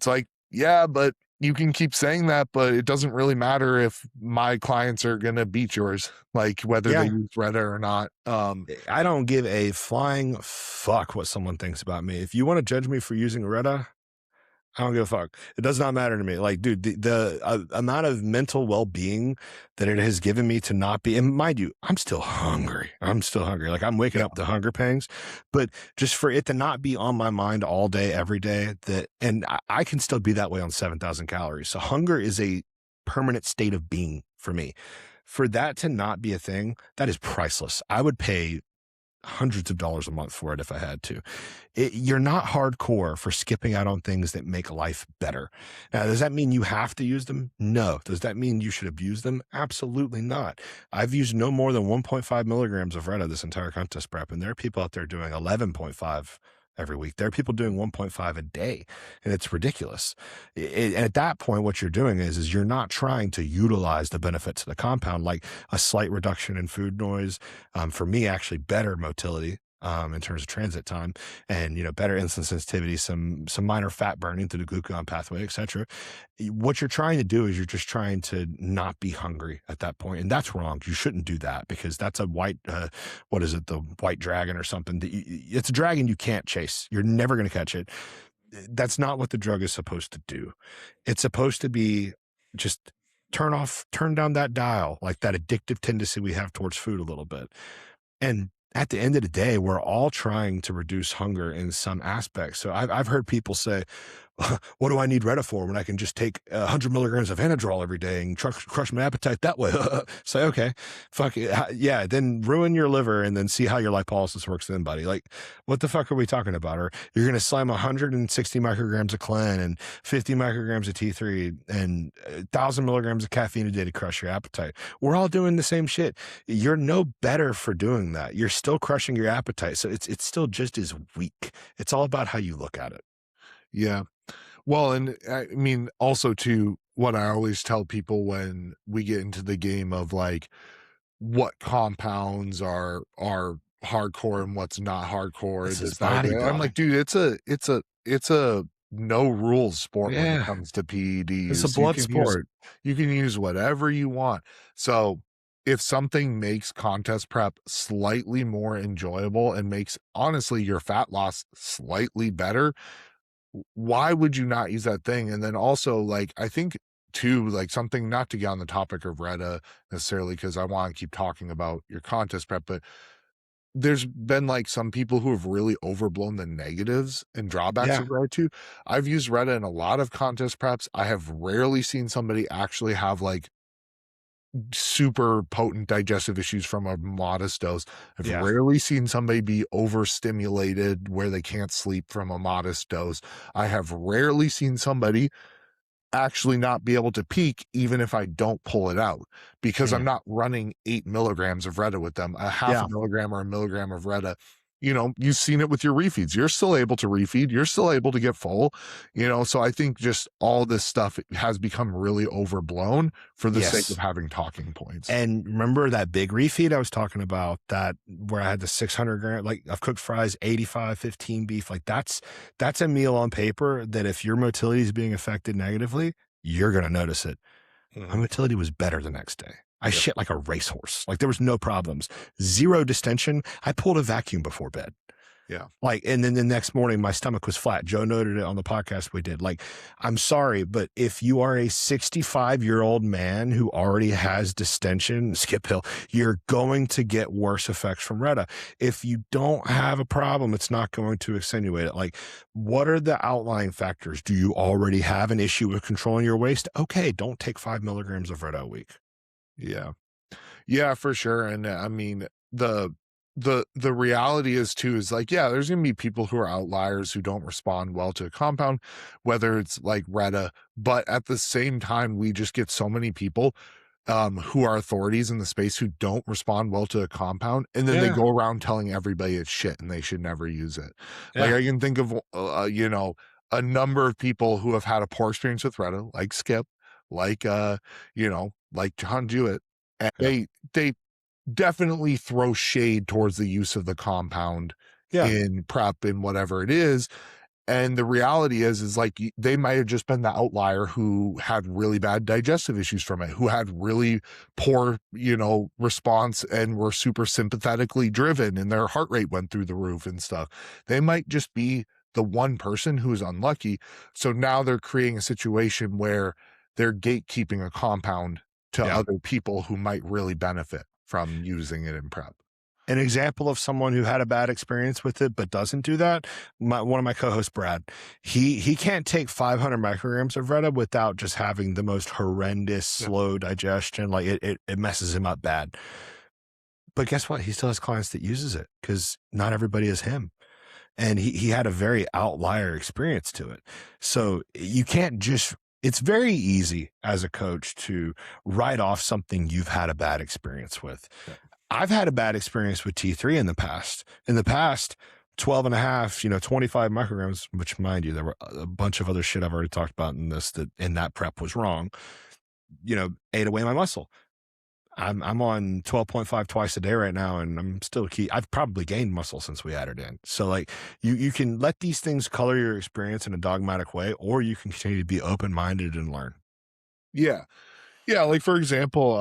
like, yeah, but you can keep saying that, but it doesn't really matter if my clients are gonna beat yours, like whether they Yeah. use Reddit or not. I don't give a flying fuck what someone thinks about me. If you want to judge me for using Retta, I don't give a fuck. It does not matter to me. Like, dude, the amount of mental well-being that it has given me to not be, and mind you, I'm still hungry. I'm still hungry. Like, I'm waking Yeah, up to hunger pangs, but just for it to not be on my mind all day, every day, and I can still be that way on 7,000 calories. So hunger is a permanent state of being for me. For that to not be a thing, that is priceless. I would pay hundreds of dollars a month for it if I had to. You're not hardcore for skipping out on things that make life better. Now, does that mean you have to use them? No. Does that mean you should abuse them? Absolutely not. I've used no more than 1.5 milligrams of Retta this entire contest prep, and there are people out there doing 11.5 every week. There are people doing 1.5 a day, and it's ridiculous. And at that point, what you're doing is you're not trying to utilize the benefits of the compound, like a slight reduction in food noise, for me, actually better motility in terms of transit time, and better insulin sensitivity, some minor fat burning through the glucagon pathway, etc. What you're trying to do is you're just trying to not be hungry at that point, and that's wrong. You shouldn't do that because that's a white what is it, the white dragon or something. It's a dragon you can't chase. You're never going to catch it. That's not what the drug is supposed to do. It's supposed to be just turn down that dial, like that addictive tendency we have towards food a little bit. And at the end of the day, we're all trying to reduce hunger in some aspects. So I've heard people say, what do I need Retta for when I can just take 100 milligrams of Anadrol every day and crush my appetite that way? Say, okay, fuck it. Yeah, then ruin your liver and then see how your lipolysis works then, buddy. Like, what the fuck are we talking about? Or you're going to slam 160 micrograms of Clen and 50 micrograms of T3 and 1,000 milligrams of caffeine a day to crush your appetite. We're all doing the same shit. You're no better for doing that. You're still crushing your appetite. So it's still just as weak. It's all about how you look at it. yeah. Well, and I mean, also too, what I always tell people when we get into the game of like what compounds are hardcore and what's not hardcore, This is this, that, that. I'm bodybuilding. like, dude, it's a no rules sport when it Yeah, comes to it's a PEDs. blood sport. You can use whatever you want. So if something makes contest prep slightly more enjoyable and makes honestly your fat loss slightly better, why would you not use that thing? And then also, like, I think too, like something not to get on the topic of Retta necessarily, because I want to keep talking about your contest prep, but there's been like some people who have really overblown the negatives and drawbacks Yeah, of Retta too. I've used Retta in a lot of contest preps. I have rarely seen somebody actually have like super potent digestive issues from a modest dose. I've yeah, rarely seen somebody be overstimulated where they can't sleep from a modest dose. I have rarely seen somebody actually not be able to peak even if I don't pull it out because I'm mm, not running 8 milligrams of Retta with them, a half yeah, a milligram or a milligram of Retta. You've seen it with your refeeds. You're still able to refeed. You're still able to get full, So I think just all this stuff has become really overblown for the sake of yes. having talking points. And remember that big refeed I was talking about, that where I had the 600 gram, like I've cooked fries, 85, 15 beef. Like that's a meal on paper that if your motility is being affected negatively, you're going to notice it. My Mhm. motility was better the next day. I Yep. shit like a racehorse. Like there was no problems, zero distension. I pulled a vacuum before bed. Yeah. Like, and then the next morning, my stomach was flat. Joe noted it on the podcast we did. Like, I'm sorry, but if you are a 65-year-old man who already has distension, skip hill, you're going to get worse effects from Retta. If you don't have a problem, it's not going to extenuate it. Like, what are the outlying factors? Do you already have an issue with controlling your waist? Okay, don't take 5 milligrams of Retta a week. Yeah. Yeah, for sure. And I mean, the reality is too is like, yeah, there's gonna be people who are outliers who don't respond well to a compound, whether it's like Retta, but at the same time, we just get so many people who are authorities in the space who don't respond well to a compound, and then they Yeah, go around telling everybody it's shit and they should never use it. Like yeah, I can think of a number of people who have had a poor experience with Retta, like Skip, like like John Jewett, and yeah, they definitely throw shade towards the use of the compound yeah, in prep and whatever it is. And the reality is like they might have just been the outlier who had really bad digestive issues from it, who had really poor, response and were super sympathetically driven and their heart rate went through the roof and stuff. They might just be the one person who's unlucky. So now they're creating a situation where they're gatekeeping a compound to yeah. other people who might really benefit from using it in prep. An example of someone who had a bad experience with it but doesn't do that, one of my co-hosts, Brad, he can't take 500 micrograms of Retta without just having the most horrendous Yeah. slow digestion. Like it messes him up bad. But guess what? He still has clients that uses it because not everybody is him. And he had a very outlier experience to it. So you can't just, it's very easy as a coach to write off something you've had a bad experience with. Yeah. I've had a bad experience with T3 in the past. In the past, 12 and a half, 25 micrograms, which mind you, there were a bunch of other shit I've already talked about in this that in that prep was wrong, ate away my muscle. I'm on 12.5 twice a day right now, and I'm still I've probably gained muscle since we added in. So like you can let these things color your experience in a dogmatic way, or you can continue to be open-minded and learn. Yeah. Yeah, like for example,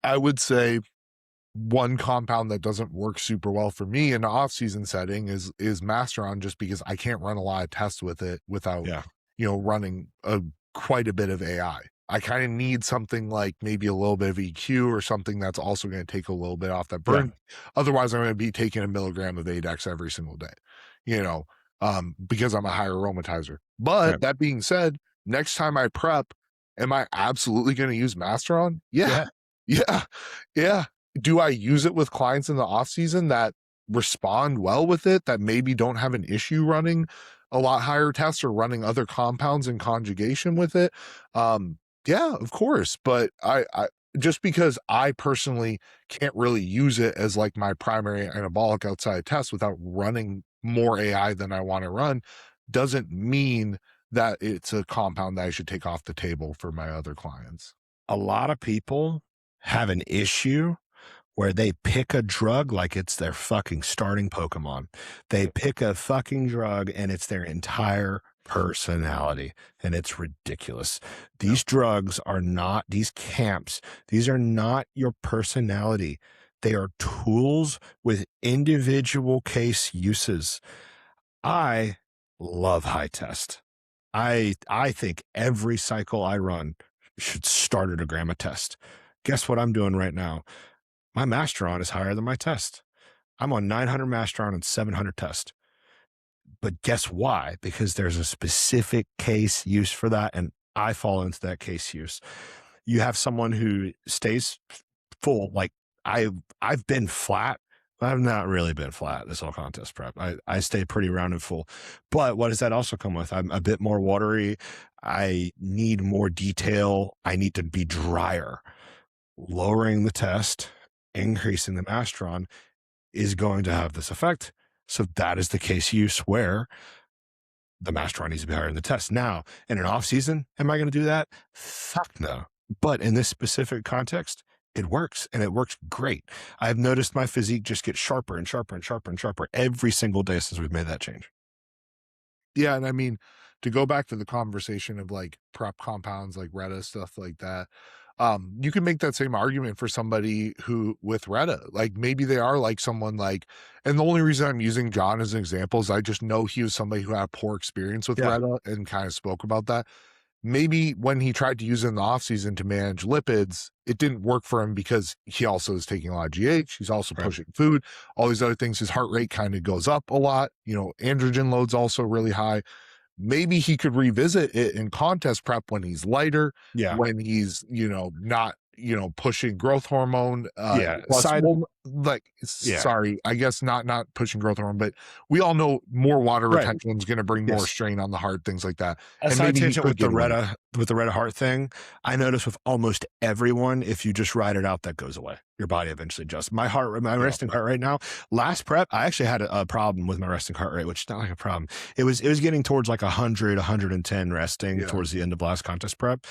I would say one compound that doesn't work super well for me in the off-season setting is Masteron, just because I can't run a lot of tests with it without, Yeah. running quite a bit of AI. I kind of need something like maybe a little bit of EQ or something that's also going to take a little bit off that Yeah. burn. Otherwise, I'm going to be taking a milligram of ADEX every single day, you know, because I'm a high aromatizer. Yeah. But that being said, next time I prep, am I absolutely going to use Masteron? Yeah. Yeah. Yeah. Yeah. Do I use it with clients in the off season that respond well with it, that maybe don't have an issue running a lot higher tests or running other compounds in conjugation with it? Yeah, of course. But I just because I personally can't really use it as like my primary anabolic outside test without running more AI than I want to run, doesn't mean that it's a compound that I should take off the table for my other clients. A lot of people have an issue where they pick a drug like it's their fucking starting Pokemon. They pick a fucking drug and it's their entire personality, and it's ridiculous. Yeah. These drugs are not these camps. These are not your personality. They are tools with individual case uses. I love high test. I think every cycle I run should start at a gamma test. Guess what I'm doing right now? My Masteron is higher than my test. I'm on 900 Masteron and 700 test. But guess why? Because there's a specific case use for that, and I fall into that case use. You have someone who stays full. Like I've been flat. I've not really been flat this whole contest prep. I stay pretty round and full. But what does that also come with? I'm a bit more watery. I need more detail. I need to be drier. Lowering the test, increasing the Masteron is going to have this effect. So that is the case use where the Masteron needs to be higher in the test. Now, in an off season, am I going to do that? Fuck no. But in this specific context, it works, and it works great. I've noticed my physique just get sharper and sharper and sharper and sharper every single day since we've made that change. Yeah, and I mean, to go back to the conversation of like prep compounds like Retta, stuff like that, you can make that same argument for somebody who with Retta. Like maybe they are like someone like, and the only reason I'm using John as an example is I just know he was somebody who had a poor experience with Yeah. Retta and kind of spoke about that. Maybe when he tried to use it in the off season to manage lipids, it didn't work for him because he also is taking a lot of GH. He's also Right. pushing food, all these other things. His heart rate kind of goes up a lot. You know, androgen load's also really high. Maybe he could revisit it in contest prep when he's lighter, Yeah. when he's, you know, not, you know, pushing growth hormone, Yeah. plus, Side. well, like, Yeah. sorry, I guess not pushing growth hormone, but we all know more water Right. retention is going to bring more Yes. strain on the heart, things like that. A And side maybe he tangent could with the get away. Retta heart thing. I notice with almost everyone, if you just ride it out, that goes away. Your body eventually adjusts. My Yeah. resting heart rate now. Last prep, I actually had a problem with my resting heart rate, which is not like a problem. It was getting towards like 100, 110 resting Yeah. towards the end of last contest prep.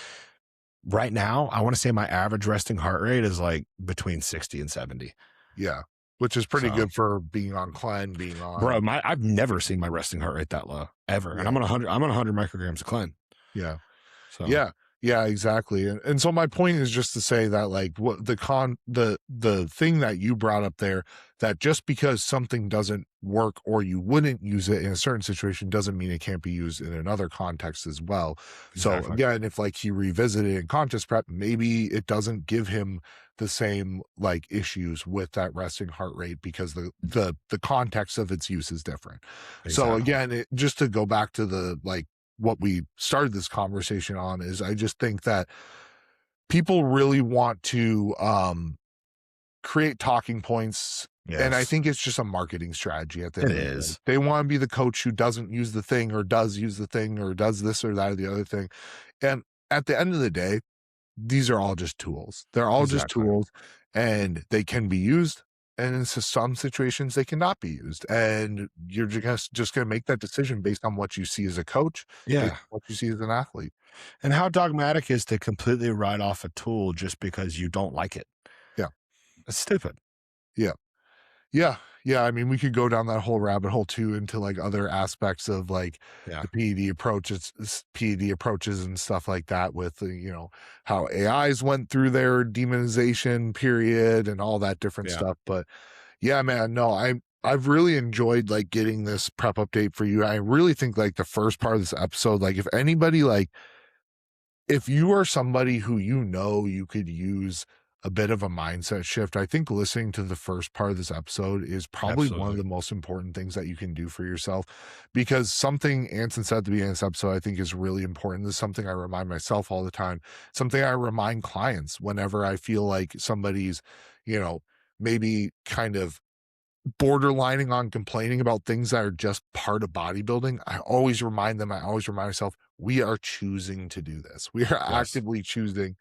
Right now, I want to say my average resting heart rate is like between 60 and 70. Yeah. Which is pretty So, good for being on Clen, being bro, on, I've never seen my resting heart rate that low ever, and yeah. I'm on 100 micrograms of clean. Yeah. So, Yeah. Yeah, exactly. And so my point is just to say that like what the thing that you brought up there, that just because something doesn't work or you wouldn't use it in a certain situation doesn't mean it can't be used in another context as well. So exactly. again, if like he revisited in contest prep, maybe it doesn't give him the same like issues with that resting heart rate because the context of its use is different. So Exactly. again, just to go back to the like what we started this conversation on is I just think that people really want to create talking points. And I Yes, think it's just a marketing strategy at the it end of the day. is. They want to be the coach who doesn't use the thing or does use the thing or does this or that or the other thing. And at the end of the day, these are all just tools. They're all just Exactly. tools and they can be used. And in some situations, they cannot be used. And you're just going to make that decision based on what you see as a coach, based Yeah. on what you see as an athlete. And how dogmatic is to completely write off a tool just because you don't like it? Yeah. That's stupid. Yeah. Yeah. Yeah. I mean, we could go down that whole rabbit hole too into like other aspects of like Yeah. the PED approaches and stuff like that with, you know, how AIs went through their demonization period and all that different Yeah. stuff. But yeah, man, no, I've really enjoyed like getting this prep update for you. I really think like the first part of this episode, like if anybody like if you are somebody who you know you could use a bit of a mindset shift, I think listening to the first part of this episode is probably one of Absolutely. the most important things that you can do for yourself. Because something Anson said at the beginning of this episode, I think is really important. This is something I remind myself all the time, something I remind clients whenever I feel like somebody's, you know, maybe kind of borderlining on complaining about things that are just part of bodybuilding. I always remind them, I always remind myself, we are choosing to do this. We are Yes. actively choosing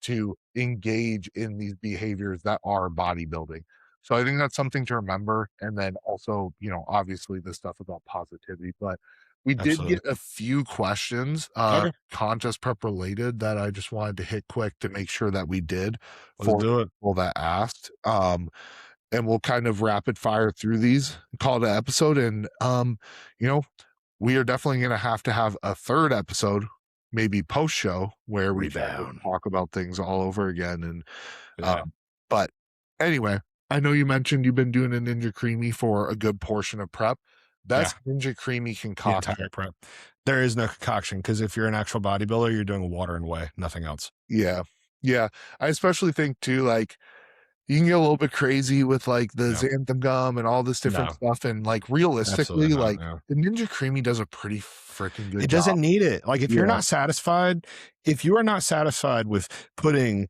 to engage in these behaviors that are bodybuilding. So I think that's something to remember. And then also, you know, obviously the stuff about positivity. But We did Absolutely. get a few questions, Okay, contest prep related that I just wanted to hit quick to make sure that we did let's for do it. people that asked. And we'll kind of rapid fire through these, call it an episode. And, you know, we are definitely going to have a third episode, maybe post show, where we can just Rebound. talk about things all over again. And, Yeah, um, but anyway, I know you mentioned you've been doing a Ninja Creamy for a good portion of prep. yeah. Best Ninja Creamy The concoction. entire prep. There is no concoction because if you're an actual bodybuilder, you're doing water and whey, nothing else. Yeah. Yeah. I especially think too, like, you can get a little bit crazy with like the No, xanthan gum and all this different no, stuff. And like absolutely realistically, not. like No. the Ninja Creamy does a pretty freaking good It job. doesn't need it. Like, Yeah. if you are not satisfied with putting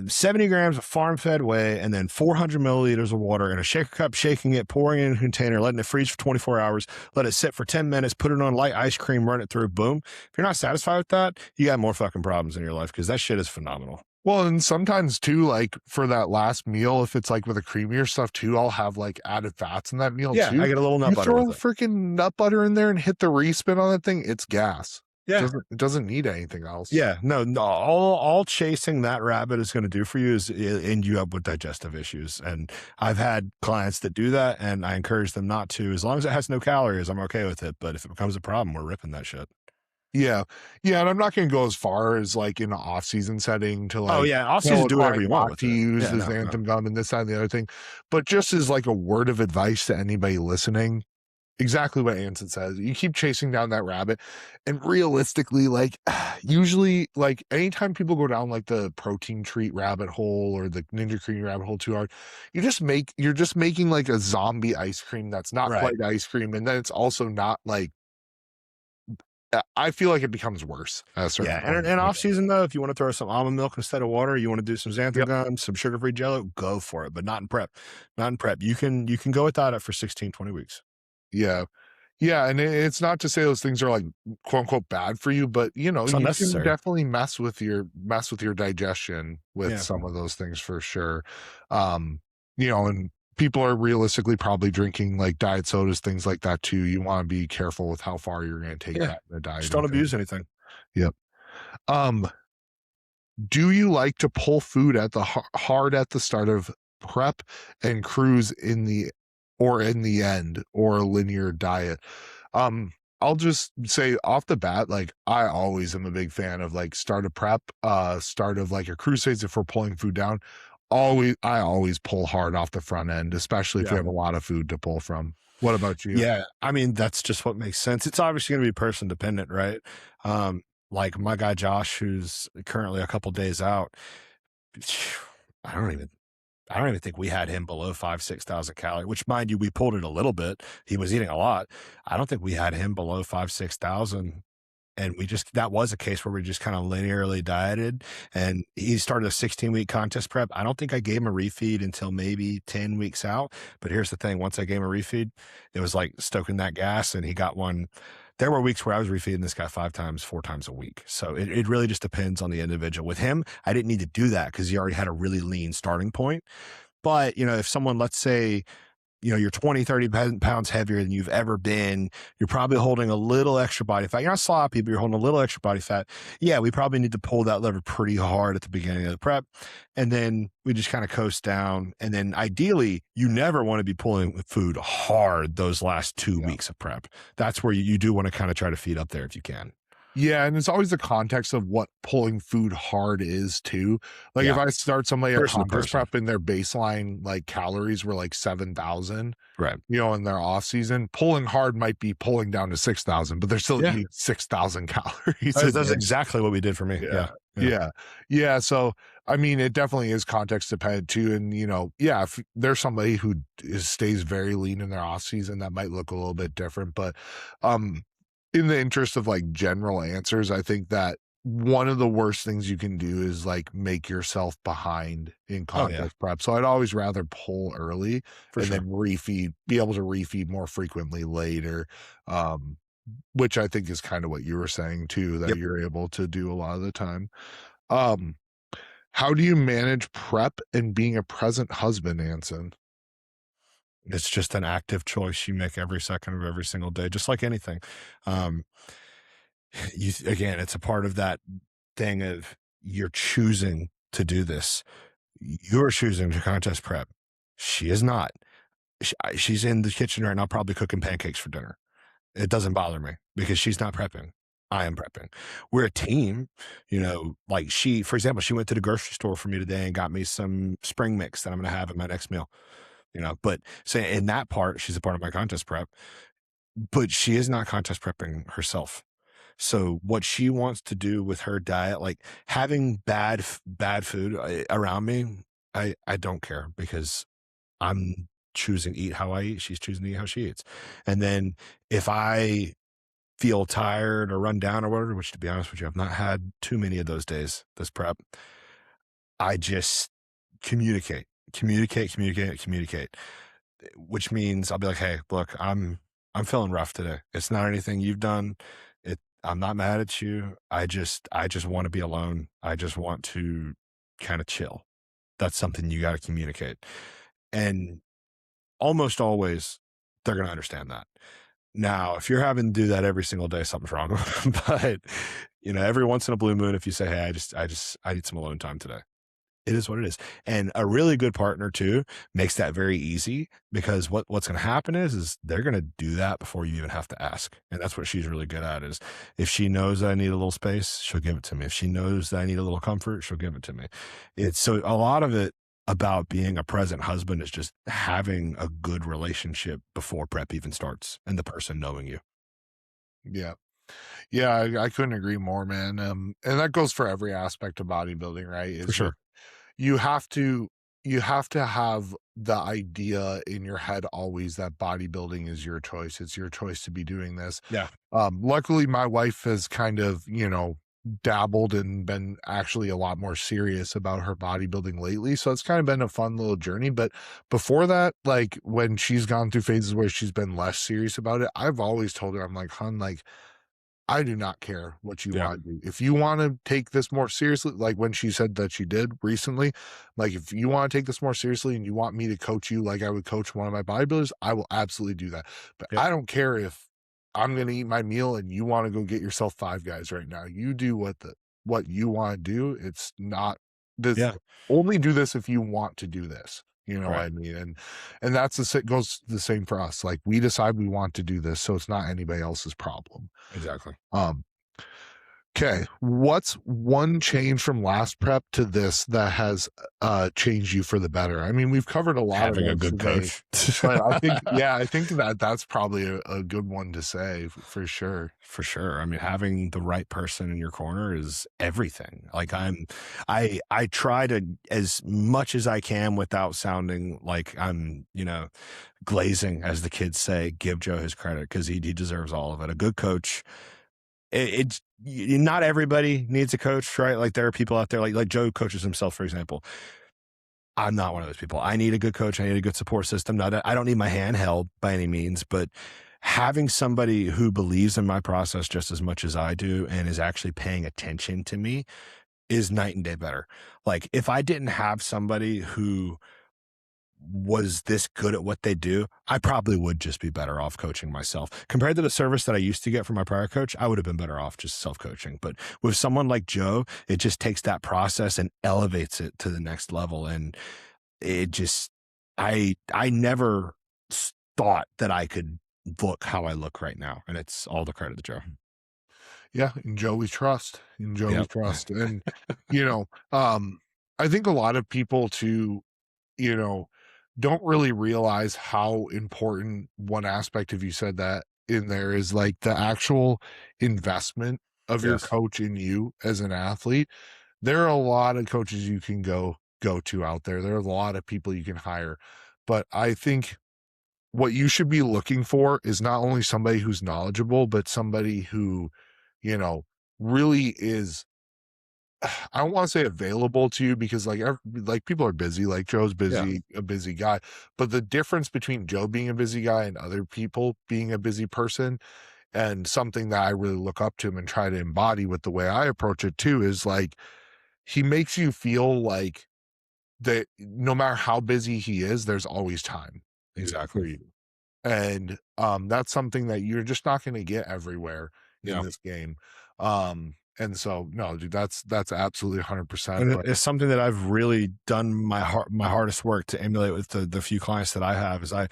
70 grams of farm fed whey and then 400 milliliters of water in a shaker cup, shaking it, pouring it in a container, letting it freeze for 24 hours, let it sit for 10 minutes, put it on light ice cream, run it through, boom. If you're not satisfied with that, you got more fucking problems in your life because that shit is phenomenal. Well, and sometimes too, like for that last meal, if it's like with a creamier stuff too, I'll have like added fats in that meal Yeah, too. I get a little nut You butter throw with a it. freaking nut butter in there and hit the respin on that thing, it's gas. Yeah. It doesn't need anything else. Yeah, no, no, all chasing that rabbit is going to do for you is end you up with digestive issues. And I've had clients that do that, and I encourage them not to. As long as it has no calories, I'm okay with it. But if it becomes a problem, we're ripping that shit. Yeah. Yeah. And I'm not going to go as far as like in an off season setting to Oh like yeah, off tell season, a do whatever client you want not with to it. use Yeah, the no, no. xanthan gum and this, that, and the other thing. But just as like a word of advice to anybody listening, exactly what Anson says. You keep chasing down that rabbit. And realistically, like usually, like anytime people go down like the protein treat rabbit hole or the Ninja Cream rabbit hole too hard, you're just making like a zombie ice cream that's not Right. quite ice cream. And then it's also not like I feel like it becomes worse at a certain Yeah, and point. and off season though, if you want to throw some almond milk instead of water, you want to do some xanthan Yep. gum, some sugar free Jello, go for it. But not in prep. Not in prep. You can go without it for 16, 20 weeks. Yeah. Yeah, and it's not to say those things are like quote unquote bad for you, but you know, It's you can unnecessary. definitely mess with your digestion with Yeah. some of those things for sure. You know, and people are realistically probably drinking like diet sodas, things like that too. You want to be careful with how far you're going to take Yeah. that in the diet Just and don't things. abuse anything. Yep. Um, do you like to pull food at the hard at the start of prep and cruise in the end or a linear diet? Um, I'll just say off the bat, like I always am a big fan of like start of prep, start of like a crusades if we're pulling food down. I always pull hard off the front end, especially if you Yeah. have a lot of food to pull from. What about you? Yeah, I mean, that's just what makes sense. It's obviously gonna be person dependent, right? Like my guy Josh, who's currently a couple days out, I don't even I don't even think we had him below 6,000 calories, which mind you, we pulled it a little bit. He was eating a lot. I don't think we had him below 6,000. And that was a case where we just kind of linearly dieted, and he started a 16-week contest prep. I don't think I gave him a refeed until maybe 10 weeks out. But here's the thing. Once I gave him a refeed, it was like stoking that gas, and he got one. There were weeks where I was refeeding this guy 5 times, 4 times a week. So it really just depends on the individual. With him, I didn't need to do that because he already had a really lean starting point. But, if someone, let's say, you're 20, 30 pounds heavier than you've ever been. You're probably holding a little extra body fat. You're not sloppy, but you're holding a little extra body fat. Yeah, we probably need to pull that lever pretty hard at the beginning of the prep. And then we just kind of coast down. And then ideally, you never want to be pulling food hard those last 2 weeks of prep. That's where you do want to kind of try to feed up there if you can. Yeah, and it's always the context of what pulling food hard is too. Like if Yeah, I start somebody at person to contest person. prep and their baseline like calories were like 7,000, Right. in their off season, pulling hard might be pulling down to 6,000, but they're still Yeah. eating 6,000 calories a That's day. exactly what we did for me. Yeah. Yeah. Yeah. Yeah. Yeah. So, I mean, it definitely is context dependent too. And, yeah, if there's somebody who stays very lean in their off season, that might look a little bit different. But, um, in the interest of like general answers, I think that one of the worst things you can do is like make yourself behind in Oh, yeah, contest prep. So I'd always rather pull early for and sure. then be able to refeed more frequently later. Um, which I think is kind of what you were saying too, that Yep. you're able to do a lot of the time. Um, how do you manage prep and being a present husband, Anson? It's just an active choice you make every second of every single day, just like anything. Um, again, it's a part of that thing of you're choosing to do this. You're choosing to contest prep. She is not. She's in the kitchen right now, probably cooking pancakes for dinner. It doesn't bother me because she's not prepping. I am prepping. We're a team, like for example, she went to the grocery store for me today and got me some spring mix that I'm going to have in my next meal, but say in that part, she's a part of my contest prep, but she is not contest prepping herself. So what she wants to do with her diet, like having bad food around me, I don't care because I'm choosing to eat how I eat. She's choosing to eat how she eats. And then if I feel tired or run down or whatever, which to be honest with you, I've not had too many of those days, this prep, I just communicate, which means I'll be like, hey, look, I'm feeling rough today. It's not anything you've done. I'm not mad at you. I just want to be alone. I just want to kind of chill. That's something you got to communicate. And almost always they're going to understand that. Now, if you're having to do that every single day, something's wrong. But every once in a blue moon, if you say, hey, I need some alone time today. It is what it is. And a really good partner too makes that very easy because what's going to happen is they're going to do that before you even have to ask. And that's what she's really good at is if she knows that I need a little space, she'll give it to me. If she knows that I need a little comfort, she'll give it to me. It's so a lot of it about being a present husband is just having a good relationship before prep even starts and the person knowing you. Yeah. Yeah, I couldn't agree more, man. And that goes for every aspect of bodybuilding, right? For Is that sure. you have to you have to have the idea in your head always that bodybuilding is your choice. It's your choice to be doing this. Yeah. Luckily, my wife has kind of, dabbled and been actually a lot more serious about her bodybuilding lately. So it's kind of been a fun little journey. But before that, like when she's gone through phases where she's been less serious about it, I've always told her, I'm like, hun, like, I do not care what you Yeah. wanna do. If you wanna take this more seriously, like when she said that she did recently, like, if you wanna take this more seriously and you want me to coach you like I would coach one of my bodybuilders, I will absolutely do that. But Yep. I don't care if I'm gonna eat my meal and you wanna go get yourself Five Guys right now. You do what you wanna do. It's not this Yeah. only do this if you want to do this. You know what Right. I mean? And that's goes the same for us. Like, we decide we want to do this, so it's not anybody else's problem. Exactly. Um, okay, what's one change from last prep to this that has, changed you for the better? I mean, we've covered a lot of Having a those good today, coach. but I think yeah, I think that that's probably a good one to say for sure. For sure. I mean, having the right person in your corner is everything. Like I try to as much as I can without sounding like I'm, glazing, as the kids say, give Joe his credit because he deserves all of it. A good coach. Not everybody needs a coach, right? Like there are people out there like Joe coaches himself, for example. I'm not one of those people. I need a good coach. I need a good support system. I don't need my hand held by any means, but having somebody who believes in my process just as much as I do and is actually paying attention to me is night and day better. Like if I didn't have somebody who was this good at what they do, I probably would just be better off coaching myself. Compared to the service that I used to get from my prior coach, I would have been better off just self-coaching. But with someone like Joe, it just takes that process and elevates it to the next level. And it just I never thought that I could look how I look right now, and it's all the credit to Joe. Yeah, in Joe we trust. In Joe we Yep. trust. And, you know, um, I think a lot of people too, you know, don't really realize how important one aspect of you said that in there is like the actual investment of your Yes. coach in you as an athlete. There are a lot of coaches you can go to out there. There are a lot of people you can hire. But I think what you should be looking for is not only somebody who's knowledgeable, but somebody who, you know, really is I don't wanna say available to you because, like, people are busy, like, Joe's Yeah. a busy guy, but the difference between Joe being a busy guy and other people being a busy person, and something that I really look up to him and try to embody with the way I approach it too, is, like, he makes you feel like that no matter how busy he is, there's always time. Exactly. for you. And that's something that you're just not going to get everywhere in Yeah. this game. And so no, dude, that's absolutely 100%. And But it's something that I've really done my hardest work to emulate with the few clients that I have is I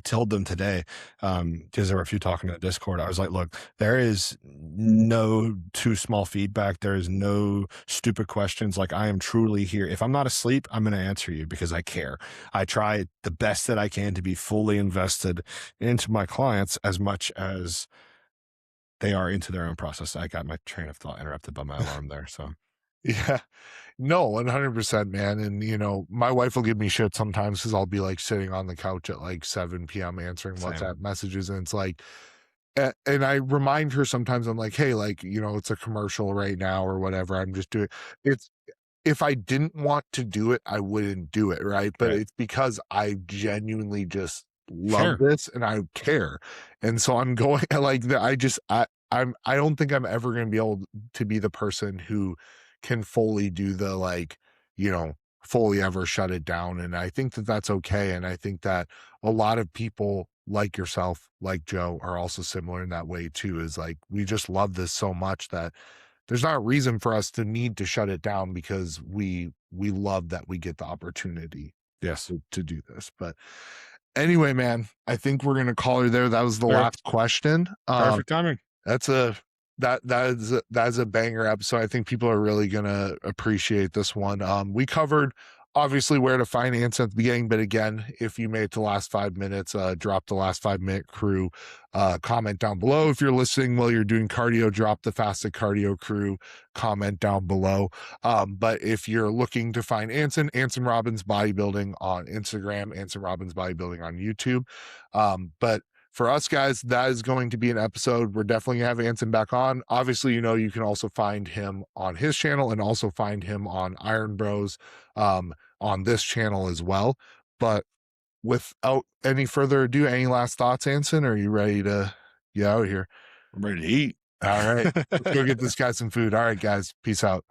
told them today, because there were a few talking in the Discord. I was like, look, there is no too small feedback. There is no stupid questions. Like I am truly here. If I'm not asleep, I'm going to answer you because I care. I try the best that I can to be fully invested into my clients as much as they are into their own process. I got my train of thought interrupted by my alarm there. So yeah, no, 100%, man. And, my wife will give me shit sometimes because I'll be like sitting on the couch at like 7 p.m. answering same. WhatsApp messages. And it's like, and I remind her sometimes, I'm like, hey, like, it's a commercial right now or whatever. I'm just doing it's, if I didn't want to do it, I wouldn't do it. Right. But Right. it's because I genuinely just love Sure. this and I care. And so I'm going like that. I don't think I'm ever going to be able to be the person who can fully do the like, fully ever shut it down. And I think that that's okay. And I think that a lot of people like yourself, like Joe, are also similar in that way too, is like, we just love this so much that there's not a reason for us to need to shut it down because we love that we get the opportunity Yes. to do this. But anyway, man, I think we're gonna call her there. That was the Sure. last question. Perfect timing. That's that is a banger episode. I think people are really gonna appreciate this one. We covered obviously where to finance at the beginning, but again, if you made it to the last 5 minutes, drop the last 5 minute crew comment down below. If you're listening while you're doing cardio, drop the fasted cardio crew comment down below. But if you're looking to find Anson Robbins Bodybuilding on Instagram, Anson Robbins Bodybuilding on YouTube. But for us guys, that is going to be an episode. We're definitely gonna have Anson back on. Obviously, you can also find him on his channel and also find him on Iron Bros on this channel as well. But without any further ado, any last thoughts, Anson? Are you ready to get out of here? I'm ready to eat. All right, let's go get this guy some food. All right, guys, peace out.